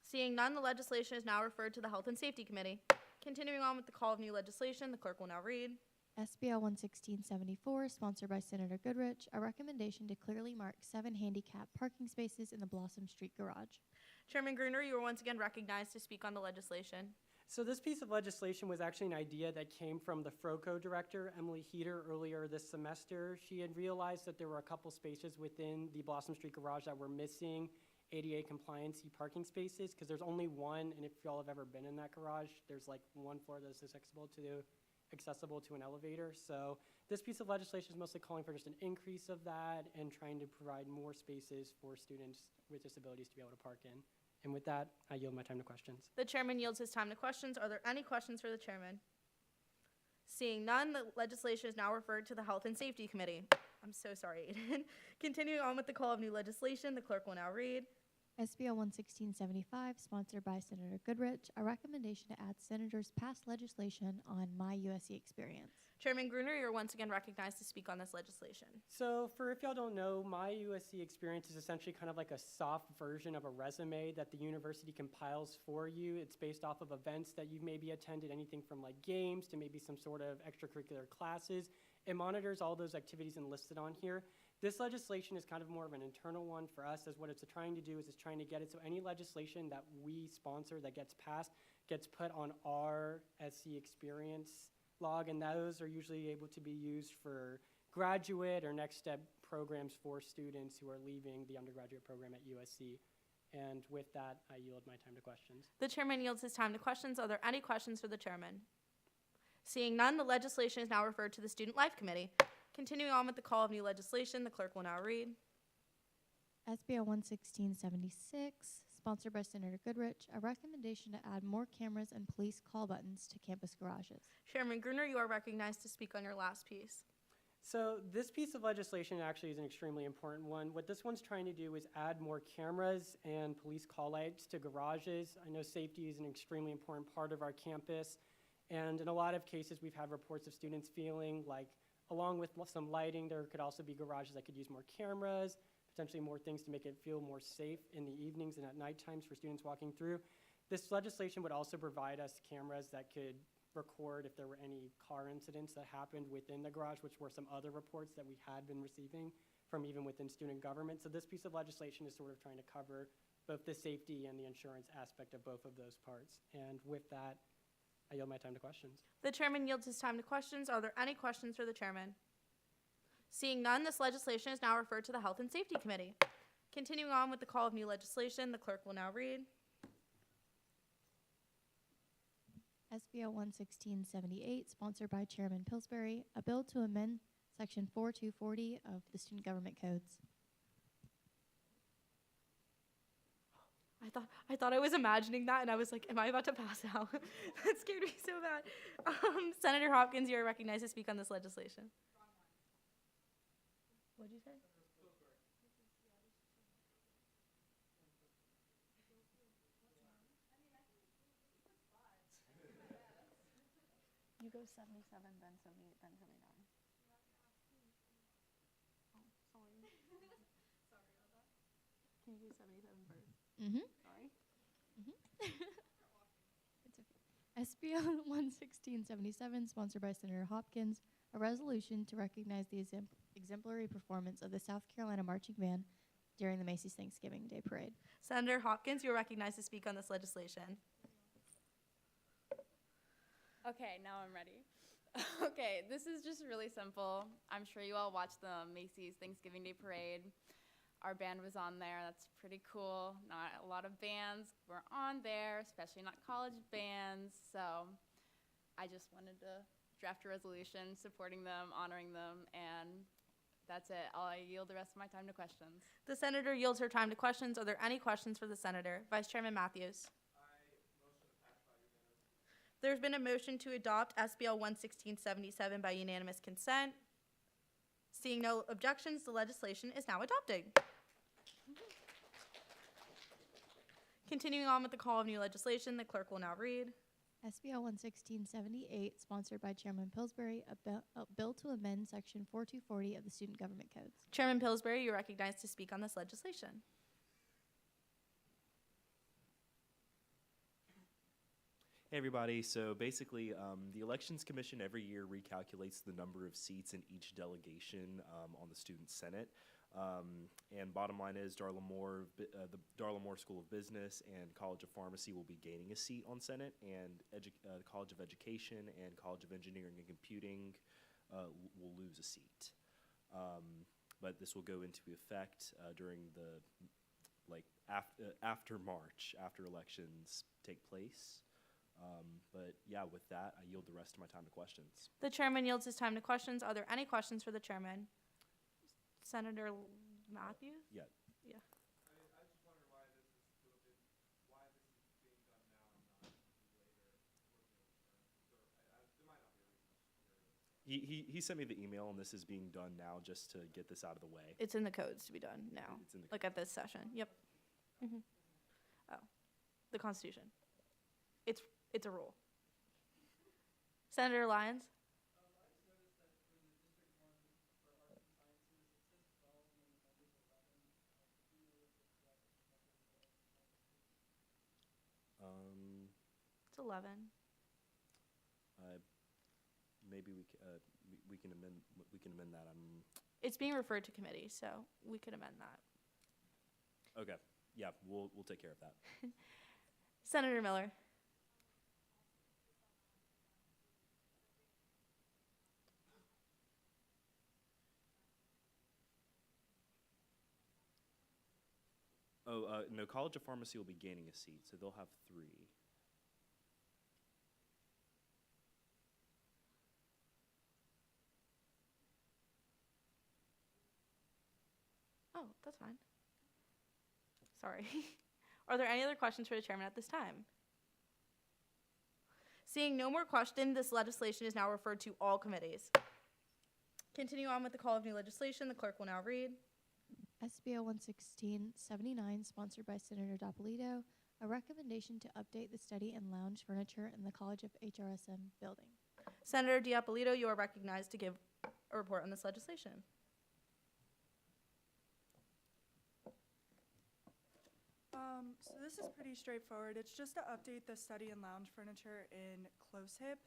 Seeing none, the legislation is now referred to the Health and Safety Committee. Continuing on with the call of new legislation, the clerk will now read. SBL 11674, sponsored by Senator Goodrich, a recommendation to clearly mark 7 handicap parking spaces in the Blossom Street garage. Chairman Gruner, you are once again recognized to speak on the legislation. So this piece of legislation was actually an idea that came from the FROCO director, Emily Heater, earlier this semester. She had realized that there were a couple spaces within the Blossom Street garage that were missing ADA compliancy parking spaces, because there's only one, and if y'all have ever been in that garage, there's one floor that's accessible to an elevator. So this piece of legislation is mostly calling for just an increase of that and trying to provide more spaces for students with disabilities to be able to park in. And with that, I yield my time to questions. The chairman yields his time to questions. Are there any questions for the chairman? Seeing none, the legislation is now referred to the Health and Safety Committee. I'm so sorry, Aiden. Continuing on with the call of new legislation, the clerk will now read. SBL 11675, sponsored by Senator Goodrich, a recommendation to add senators' past legislation on My USC Experience. Chairman Gruner, you're once again recognized to speak on this legislation. So if y'all don't know, My USC Experience is essentially kind of like a soft version of a resume that the university compiles for you. It's based off of events that you've maybe attended, anything from games to maybe some sort of extracurricular classes. It monitors all those activities enlisted on here. This legislation is kind of more of an internal one for us, as what it's trying to do is it's trying to get it so any legislation that we sponsor that gets passed gets put on our SC Experience log, and those are usually able to be used for graduate or next step programs for students who are leaving the undergraduate program at USC. And with that, I yield my time to questions. The chairman yields his time to questions. Are there any questions for the chairman? Seeing none, the legislation is now referred to the Student Life Committee. Continuing on with the call of new legislation, the clerk will now read. SBL 11676, sponsored by Senator Goodrich, a recommendation to add more cameras and police call buttons to campus garages. Chairman Gruner, you are recognized to speak on your last piece. So this piece of legislation actually is an extremely important one. What this one's trying to do is add more cameras and police call-outs to garages. I know safety is an extremely important part of our campus, and in a lot of cases we've had reports of students feeling like, along with some lighting, there could also be garages that could use more cameras, potentially more things to make it feel more safe in the evenings and at night times for students walking through. This legislation would also provide us cameras that could record if there were any car incidents that happened within the garage, which were some other reports that we had been receiving from even within student government. So this piece of legislation is sort of trying to cover both the safety and the insurance aspect of both of those parts. And with that, I yield my time to questions. The chairman yields his time to questions. Are there any questions for the chairman? Seeing none, this legislation is now referred to the Health and Safety Committee. Continuing on with the call of new legislation, the clerk will now read. SBL 11678, sponsored by Chairman Pillsbury, a bill to amend Section 4240 of the Student Government Codes. I thought I was imagining that, and I was like, am I about to pass out? That scared me so bad. Senator Hopkins, you are recognized to speak on this legislation. What did you say? You go 77, then 78, then 79. Oh, sorry. Sorry about that. Can you do 77 first? Mm-hmm. Sorry. It's okay. SBL 11677, sponsored by Senator Hopkins, a resolution to recognize the exemplary performance of the South Carolina Marching Band during the Macy's Thanksgiving Day Parade. Senator Hopkins, you are recognized to speak on this legislation. Okay, now I'm ready. Okay, this is just really simple. I'm sure you all watched the Macy's Thanksgiving Day Parade. Our band was on there. That's pretty cool. Not a lot of bands were on there, especially not college bands. So I just wanted to draft a resolution supporting them, honoring them, and that's it. I'll yield the rest of my time to questions. The senator yields her time to questions. Are there any questions for the senator? Vice Chairman Matthews. There's been a motion to adopt SBL 11677 by unanimous consent. Seeing no objections, the legislation is now adopted. Continuing on with the call of new legislation, the clerk will now read. SBL 11678, sponsored by Chairman Pillsbury, a bill to amend Section 4240 of the Student Government Codes. Chairman Pillsbury, you're recognized to speak on this legislation. Hey everybody, so basically the Elections Commission every year recalculates the number of seats in each delegation on the Student Senate. And bottom line is the Darla Moore School of Business and College of Pharmacy will be gaining a seat on Senate, and College of Education and College of Engineering and Computing will lose a seat. But this will go into effect during the, after March, after elections take place. But yeah, with that, I yield the rest of my time to questions. The chairman yields his time to questions. Are there any questions for the chairman? Senator Matthews? Yeah. Yeah. He sent me the email, and this is being done now just to get this out of the way. It's in the codes to be done now, It's in the like at this session. Yep. Mm-hmm. Oh, the Constitution. It's a rule. Senator Lyons? It's 11. Maybe we can amend that. It's being referred to committee, so we could amend that. Okay. Yeah, we'll take care of that. Senator Miller? No, College of Pharmacy will be gaining a seat, so they'll have 3. Oh, that's fine. Sorry. Are there any other questions for the chairman at this time? Seeing no more questions, this legislation is now referred to all committees. Continue on with the call of new legislation. The clerk will now read. SBL 11679, sponsored by Senator Doppolito, a recommendation to update the study and lounge furniture in the College of HRSM building. Senator Doppolito, you are recognized to give a report on this legislation. So this is pretty straightforward. It's just to update the study and lounge furniture in Close Hip,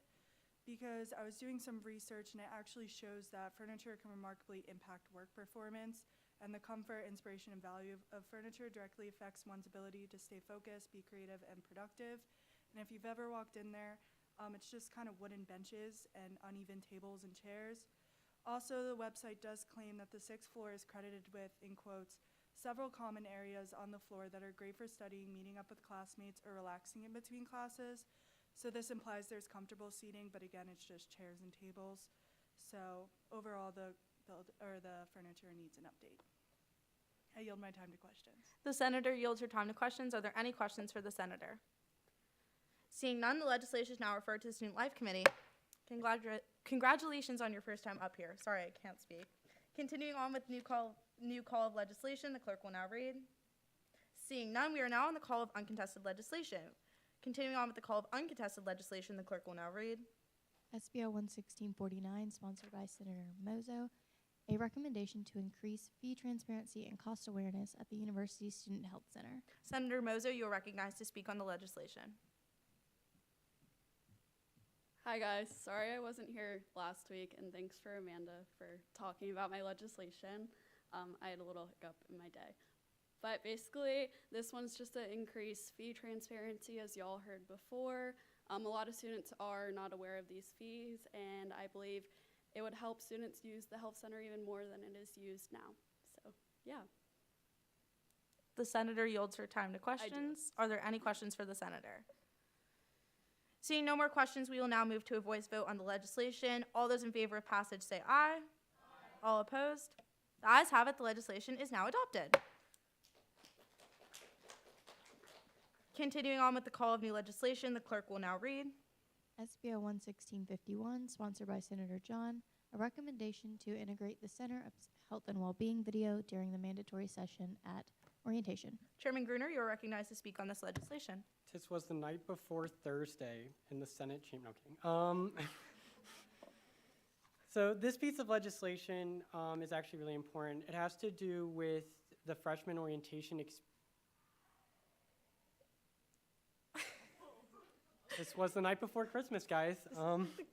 because I was doing some research and it actually shows that furniture can remarkably impact work performance, and the comfort, inspiration, and value of furniture directly affects one's ability to stay focused, be creative, and productive. And if you've ever walked in there, It's just kind of wooden benches and uneven tables and chairs. Also, the website does claim that the 6th floor is credited with, in quotes, several common areas on the floor that are great for studying, meeting up with classmates, or relaxing in between classes. So this implies there's comfortable seating, but again, it's just chairs and tables. So overall, the furniture needs an update. I yield my time to questions. The senator yields her time to questions. Are there any questions for the senator? Seeing none, the legislation is now referred to the Student Life Committee. Congratulations on your first time up here. Sorry, I can't speak. Continuing on with new call of legislation, the clerk will now read. Seeing none, we are now on the call of uncontested legislation. Continuing on with the call of uncontested legislation, the clerk will now read. SBL 11649, sponsored by Senator Mozo, a recommendation to increase fee transparency and cost awareness at the University Student Health Center. Senator Mozo, you are recognized to speak on the legislation. Hi guys, sorry I wasn't here last week, and thanks for Amanda for talking about my legislation. I had a little hiccup in my day. But basically, this one's just to increase fee transparency, as y'all heard before. A lot of students are not aware of these fees, and I believe it would help students use the health center even more than it is used now. So, yeah. The senator yields her time to questions. Are there any questions for the senator? Seeing no more questions, we will now move to a voice vote on the legislation. All those in favor of passage say aye. All opposed? The ayes have it. The legislation is now adopted. Continuing on with the call of new legislation, the clerk will now read. SBL 11651, sponsored by Senator John, a recommendation to integrate the Center of Health and Wellbeing video during the mandatory session at orientation. Chairman Gruner, you are recognized to speak on this legislation. This was the night before Thursday in the Senate chamber. No, kidding. So this piece of legislation is actually really important. It has to do with the freshman orientation This was the night before Christmas, guys. This is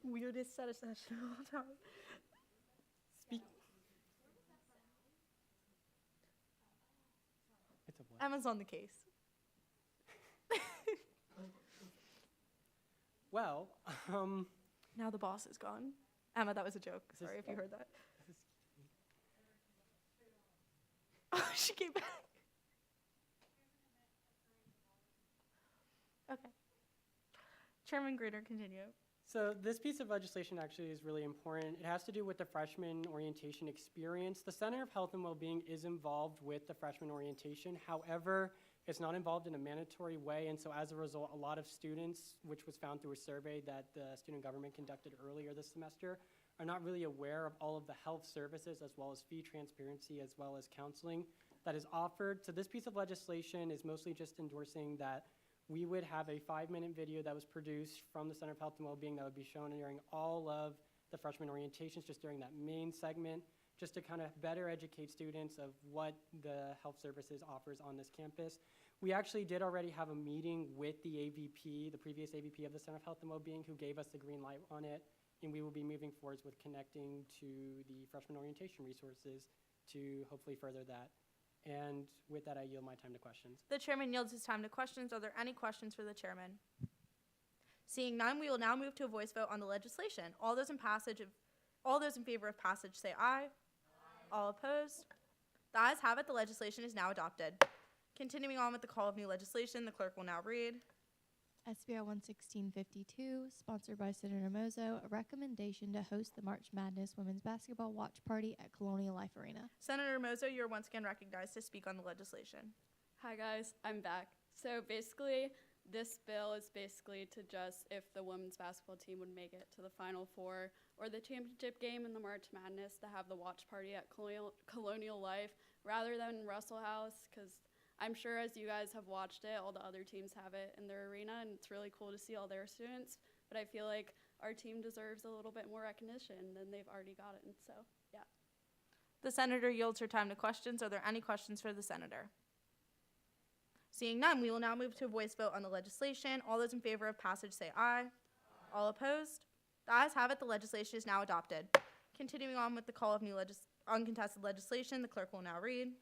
the weirdest set of session of all time. It's a what? Emma's on the case. Well, now the boss is gone. Emma, that was a joke. Sorry if you heard that. Oh, she came back. Okay. Chairman Gruner, continue. So this piece of legislation actually is really important. It has to do with the freshman orientation experience. The Center of Health and Wellbeing is involved with the freshman orientation. However, it's not involved in a mandatory way, and so as a result, a lot of students, which was found through a survey that the student government conducted earlier this semester, are not really aware of all of the health services as well as fee transparency as well as counseling that is offered. So this piece of legislation is mostly just endorsing that we would have a 5-minute video that was produced from the Center of Health and Wellbeing that would be shown during all of the freshman orientations, just during that main segment, just to kind of better educate students of what the health services offers on this campus. We actually did already have a meeting with the AVP, the previous AVP of the Center of Health and Wellbeing, who gave us the green light on it, and we will be moving forwards with connecting to the freshman orientation resources to hopefully further that. And with that, I yield my time to questions. The chairman yields his time to questions. Are there any questions for the chairman? Seeing none, we will now move to a voice vote on the legislation. All those in favor of passage say aye. All opposed? The ayes have it. The legislation is now adopted. Continuing on with the call of new legislation, the clerk will now read. SBL 11652, sponsored by Senator Mozo, a recommendation to host the March Madness Women's Basketball Watch Party at Colonial Life Arena. Senator Mozo, you're once again recognized to speak on the legislation. Hi guys, I'm back. So basically, this bill is basically to just, if the women's basketball team would make it to the Final Four or the championship game in the March Madness, to have the watch party at Colonial Life rather than Russell House, because I'm sure as you guys have watched it, all the other teams have it in their arena, and it's really cool to see all their students. But I feel like our team deserves a little bit more recognition than they've already gotten, so yeah. The senator yields her time to questions. Are there any questions for the senator? Seeing none, we will now move to a voice vote on the legislation. All those in favor of passage say aye. All opposed? The ayes have it. The legislation is now adopted. Continuing on with the call of new uncontested legislation, the clerk will now read.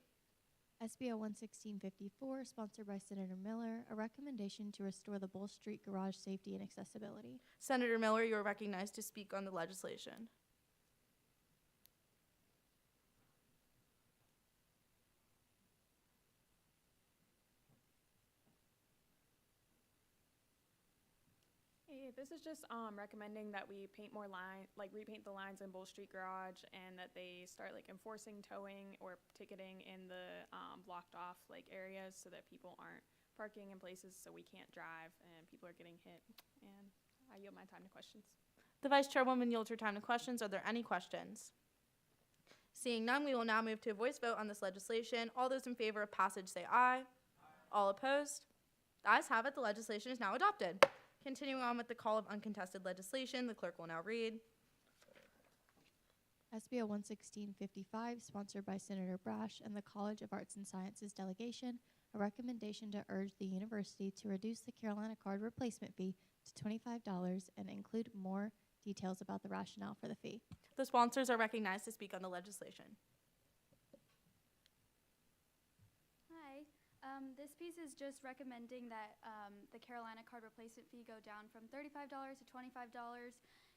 SBO 11654, sponsored by Senator Miller, a recommendation to restore the Bull Street garage safety and accessibility. Senator Miller, you are recognized to speak on the legislation. Hey, this is just recommending that we paint more repaint the lines in Bull Street Garage, and that they start enforcing towing or ticketing in the blocked off areas, so that people aren't parking in places so we can't drive and people are getting hit. And I yield my time to questions. The Vice Chairwoman yields her time to questions. Are there any questions? Seeing none, we will now move to a voice vote on this legislation. All those in favor of passage say aye. All opposed? The ayes have it. The legislation is now adopted. Continuing on with the call of uncontested legislation, the clerk will now read. SBO 11655, sponsored by Senator Brash and the College of Arts and Sciences delegation, a recommendation to urge the university to reduce the Carolina card replacement fee to $25 and include more details about the rationale for the fee. The sponsors are recognized to speak on the legislation. Hi. This piece is just recommending that the Carolina card replacement fee go down from $35 to $25.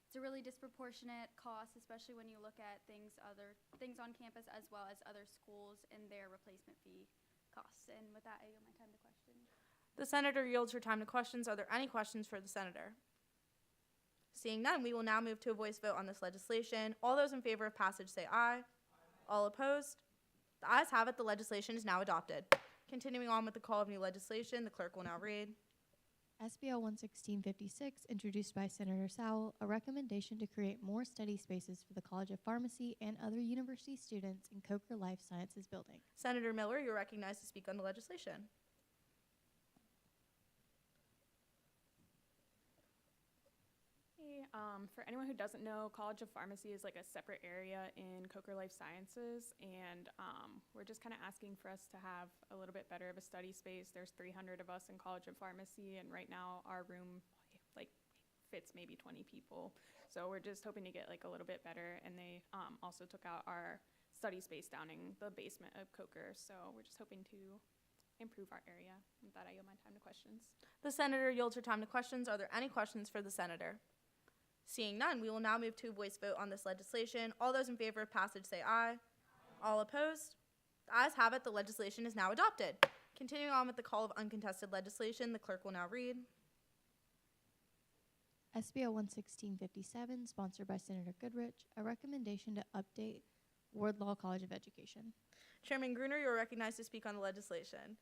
It's a really disproportionate cost, especially when you look at things on campus as well as other schools and their replacement fee costs. And with that, I yield my time to questions. The senator yields her time to questions. Are there any questions for the senator? Seeing none, we will now move to a voice vote on this legislation. All those in favor of passage say aye. All opposed? The ayes have it. The legislation is now adopted. Continuing on with the call of new legislation, the clerk will now read. SBO 11656, introduced by Senator Sowell, a recommendation to create more study spaces for the College of Pharmacy and other university students in Coker Life Sciences building. Senator Miller, you're recognized to speak on the legislation. Hey, for anyone who doesn't know, College of Pharmacy is a separate area in Coker Life Sciences, and we're just kind of asking for us to have a little bit better of a study space. There's 300 of us in College of Pharmacy, and right now our room fits maybe 20 people. So we're just hoping to get a little bit better, and they also took out our study space down in the basement of Coker, so we're just hoping to improve our area. With that, I yield my time to questions. The senator yields her time to questions. Are there any questions for the senator? Seeing none, we will now move to a voice vote on this legislation. All those in favor of passage say aye. All opposed? The ayes have it. The legislation is now adopted. Continuing on with the call of uncontested legislation, the clerk will now read. SBO 11657, sponsored by Senator Goodrich, a recommendation to update Wardlaw College of Education. Chairman Gruner, you are recognized to speak on the legislation.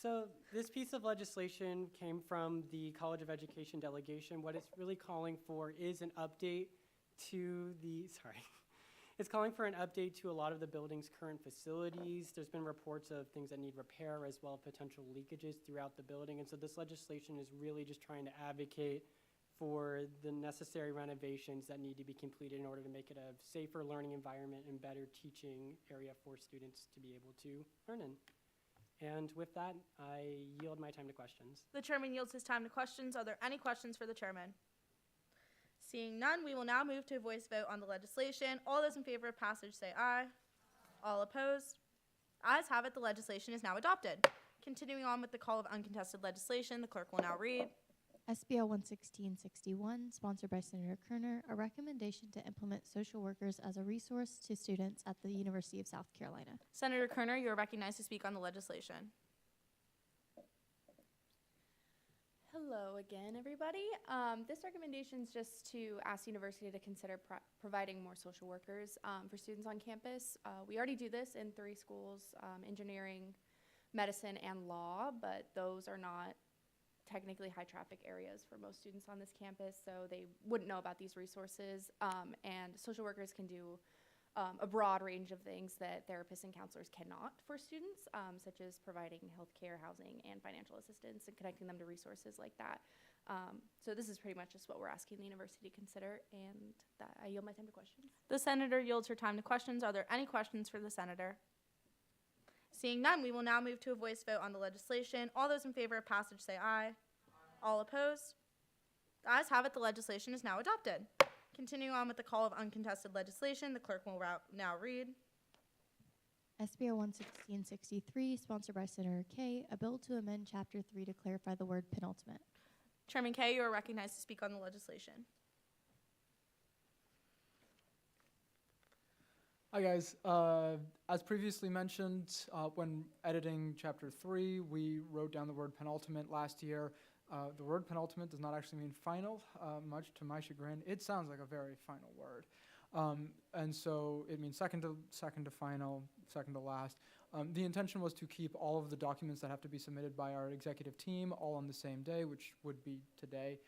So this piece of legislation came from the College of Education delegation. What it's really calling for is an update to it's calling for an update to a lot of the building's current facilities. There's been reports of things that need repair as well as potential leakages throughout the building. And so this legislation is really just trying to advocate for the necessary renovations that need to be completed in order to make it a safer learning environment and better teaching area for students to be able to learn in. And with that, I yield my time to questions. The chairman yields his time to questions. Are there any questions for the chairman? Seeing none, we will now move to a voice vote on the legislation. All those in favor of passage say aye. All opposed? Ayes have it. The legislation is now adopted. Continuing on with the call of uncontested legislation, the clerk will now read. SBO 11661, sponsored by Senator Kerner, a recommendation to implement social workers as a resource to students at the University of South Carolina. Senator Kerner, you are recognized to speak on the legislation. Hello again, everybody. This recommendation is just to ask the university to consider providing more social workers for students on campus. We already do this in 3 schools, engineering, medicine, and law, but those are not technically high traffic areas for most students on this campus, so they wouldn't know about these resources. And social workers can do a broad range of things that therapists and counselors cannot for students, such as providing healthcare, housing, and financial assistance and connecting them to resources like that. So this is pretty much just what we're asking the university to consider, and that I yield my time to questions. The senator yields her time to questions. Are there any questions for the senator? Seeing none, we will now move to a voice vote on the legislation. All those in favor of passage say aye. All opposed? The ayes have it. The legislation is now adopted. Continuing on with the call of uncontested legislation, the clerk will now read. SBO 11663, sponsored by Senator Kay, a bill to amend Chapter 3 to clarify the word penultimate. Chairman Kay, you are recognized to speak on the legislation. Hi guys, as previously mentioned, when editing Chapter 3, we wrote down the word penultimate last year. The word penultimate does not actually mean final, much to my chagrin. It sounds like a very final word. And so it means second to final, second to last. The intention was to keep all of the documents that have to be submitted by our executive team all on the same day, which would be today.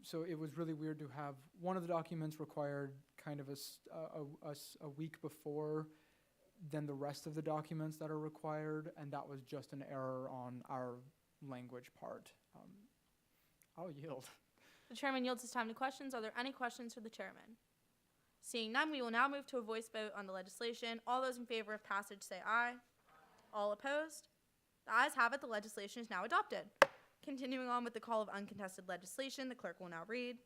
So it was really weird to have one of the documents required kind of a week before than the rest of the documents that are required, and that was just an error on our language part. I'll yield. The chairman yields his time to questions. Are there any questions for the chairman? Seeing none, we will now move to a voice vote on the legislation. All those in favor of passage say aye. All opposed? The ayes have it. The legislation is now adopted. Continuing on with the call of uncontested legislation, the clerk will now read.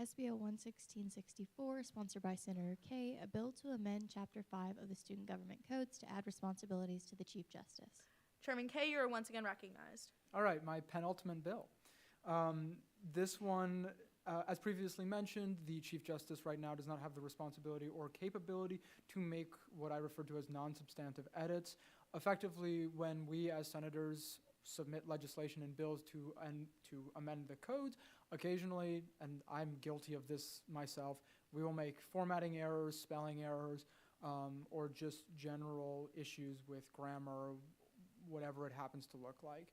SBO 11664, sponsored by Senator Kay, a bill to amend Chapter 5 of the Student Government Codes to add responsibilities to the Chief Justice. Chairman Kay, you are once again recognized. All right, my penultimate bill. This one, as previously mentioned, the Chief Justice right now does not have the responsibility or capability to make what I refer to as non-substantive edits. Effectively, when we as senators submit legislation and bills to amend the codes, occasionally, and I'm guilty of this myself, we will make formatting errors, spelling errors, or just general issues with grammar, whatever it happens to look like.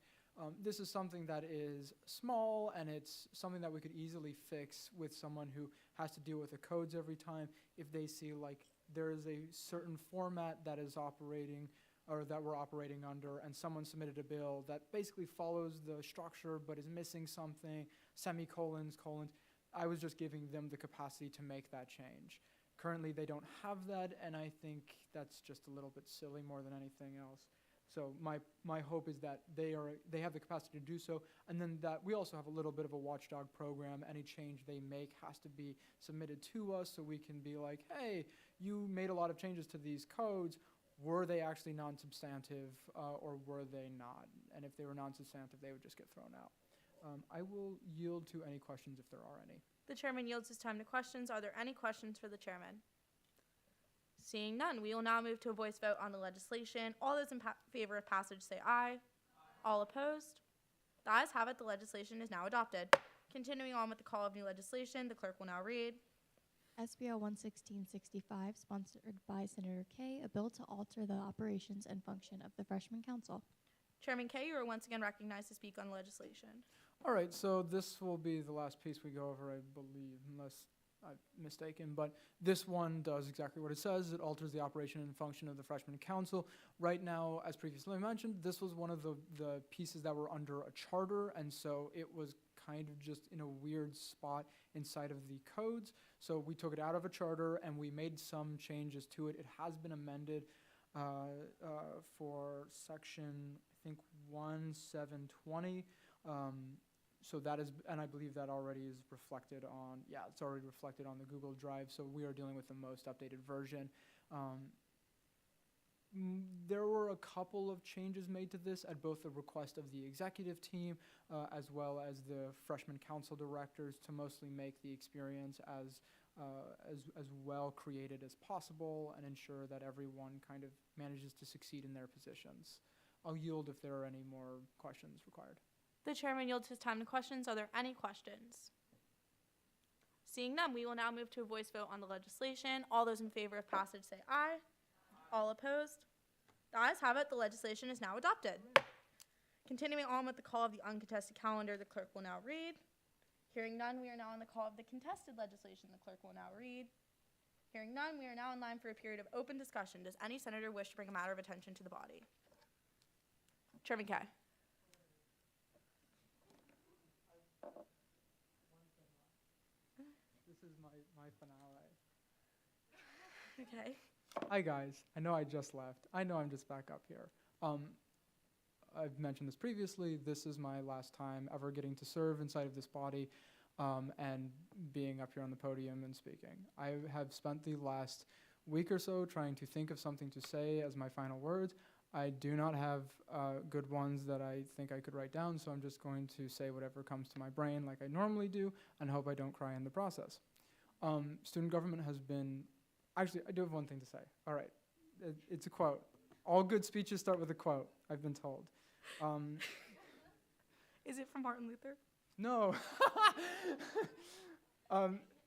This is something that is small, and it's something that we could easily fix with someone who has to deal with the codes every time if they see like there is a certain format that is operating or that we're operating under, and someone submitted a bill that basically follows the structure but is missing something, semicolons, colons. I was just giving them the capacity to make that change. Currently, they don't have that, and I think that's just a little bit silly more than anything else. So my hope is that they have the capacity to do so, and then that we also have a little bit of a watchdog program. Any change they make has to be submitted to us so we can be like, hey, you made a lot of changes to these codes. Were they actually non-substantive or were they not? And if they were non-substantive, they would just get thrown out. I will yield to any questions if there are any. The chairman yields his time to questions. Are there any questions for the chairman? Seeing none, we will now move to a voice vote on the legislation. All those in favor of passage say aye. All opposed? The ayes have it. The legislation is now adopted. Continuing on with the call of new legislation, the clerk will now read. SBO 11665, sponsored by Senator Kay, a bill to alter the operations and function of the Freshman Council. Chairman Kay, you are once again recognized to speak on the legislation. All right, so this will be the last piece we go over, I believe, unless I'm mistaken, but this one does exactly what it says. It alters the operation and function of the Freshman Council. Right now, as previously mentioned, this was one of the pieces that were under a charter, and so it was kind of just in a weird spot inside of the codes. So we took it out of a charter and we made some changes to it. It has been amended for section, I think, 1720. So that is, and I believe that already is reflected on, it's already reflected on the Google Drive. So we are dealing with the most updated version. There were a couple of changes made to this at both the request of the executive team as well as the freshman council directors to mostly make the experience as well created as possible and ensure that everyone kind of manages to succeed in their positions. I'll yield if there are any more questions required. The chairman yields his time to questions. Are there any questions? Seeing none, we will now move to a voice vote on the legislation. All those in favor of passage say aye. All opposed? The ayes have it. The legislation is now adopted. Continuing on with the call of the uncontested calendar, the clerk will now read. Hearing none, we are now on the call of the contested legislation. The clerk will now read. Hearing none, we are now in line for a period of open discussion. Does any senator wish to bring a matter of attention to the body? Chairman Kay. This is my finale. Okay. Hi guys, I know I just left. I know I'm just back up here. I've mentioned this previously. This is my last time ever getting to serve inside of this body and being up here on the podium and speaking. I have spent the last week or so trying to think of something to say as my final words. I do not have good ones that I think I could write down, so I'm just going to say whatever comes to my brain like I normally do and hope I don't cry in the process. Student government has been, actually, I do have one thing to say. All right, it's a quote. All good speeches start with a quote, I've been told. Is it from Martin Luther? No.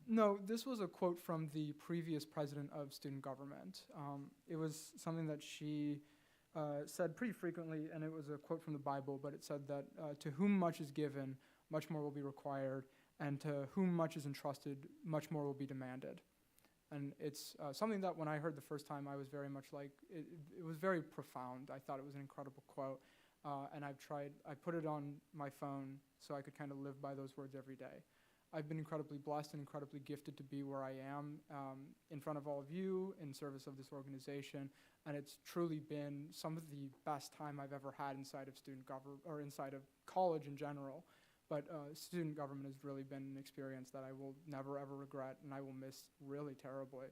No, this was a quote from the previous president of student government. It was something that she said pretty frequently, and it was a quote from the Bible, but it said that to whom much is given, much more will be required, and to whom much is entrusted, much more will be demanded. And it's something that when I heard the first time, I was very much like, it was very profound. I thought it was an incredible quote. And I put it on my phone so I could kind of live by those words every day. I've been incredibly blessed and incredibly gifted to be where I am in front of all of you in service of this organization. And it's truly been some of the best time I've ever had inside of student government or inside of college in general. But student government has really been an experience that I will never, ever regret, and I will miss really terribly.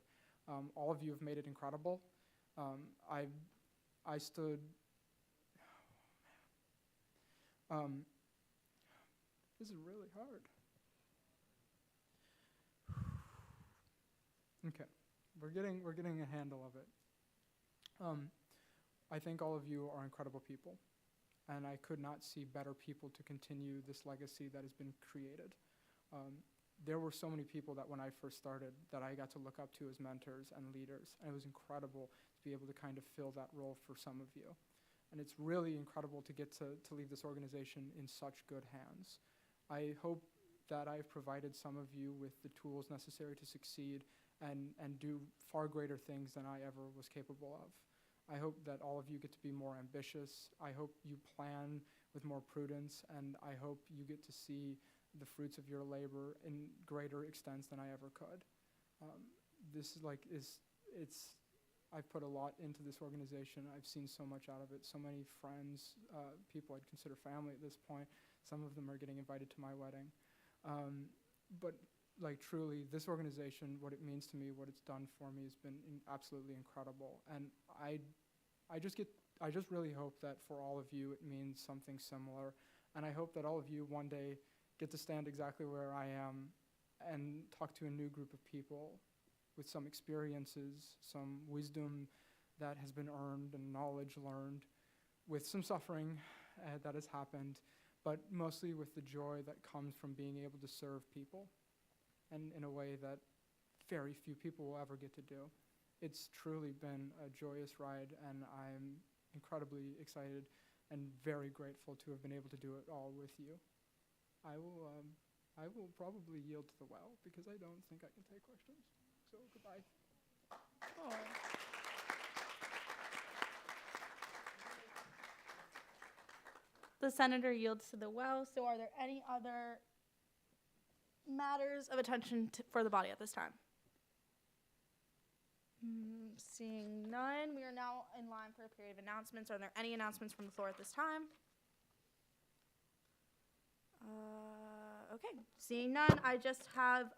All of you have made it incredible. I stood... this is really hard. Okay, we're getting a handle of it. I think all of you are incredible people, and I could not see better people to continue this legacy that has been created. There were so many people that when I first started that I got to look up to as mentors and leaders, and it was incredible to be able to kind of fill that role for some of you. And it's really incredible to get to leave this organization in such good hands. I hope that I've provided some of you with the tools necessary to succeed and do far greater things than I ever was capable of. I hope that all of you get to be more ambitious. I hope you plan with more prudence, and I hope you get to see the fruits of your labor in greater extents than I ever could. I've put a lot into this organization. I've seen so much out of it, so many friends, people I'd consider family at this point. Some of them are getting invited to my wedding. But like truly, this organization, what it means to me, what it's done for me has been absolutely incredible. And I just really hope that for all of you, it means something similar. And I hope that all of you one day get to stand exactly where I am and talk to a new group of people with some experiences, some wisdom that has been earned and knowledge learned, with some suffering that has happened, but mostly with the joy that comes from being able to serve people and in a way that very few people will ever get to do. It's truly been a joyous ride, and I'm incredibly excited and very grateful to have been able to do it all with you. I will probably yield to the well because I don't think I can take questions. So goodbye. Oh. The senator yields to the well. So are there any other matters of attention for the body at this time? Seeing none, we are now in line for a period of announcements. Are there any announcements from the floor at this time? Okay, seeing none, I just have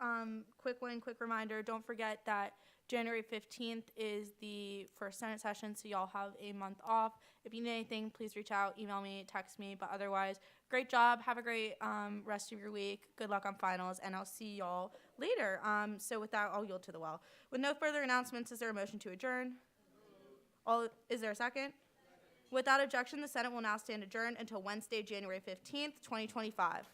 quick reminder. Don't forget that January 15th is the first Senate session, so y'all have a month off. If you need anything, please reach out, email me, text me, but otherwise, great job. Have a great rest of your week. Good luck on finals, and I'll see y'all later. So with that, I'll yield to the well. With no further announcements, is there a motion to adjourn? Is there a second? Without objection, the Senate will now stand adjourned until Wednesday, January 15th, 2025.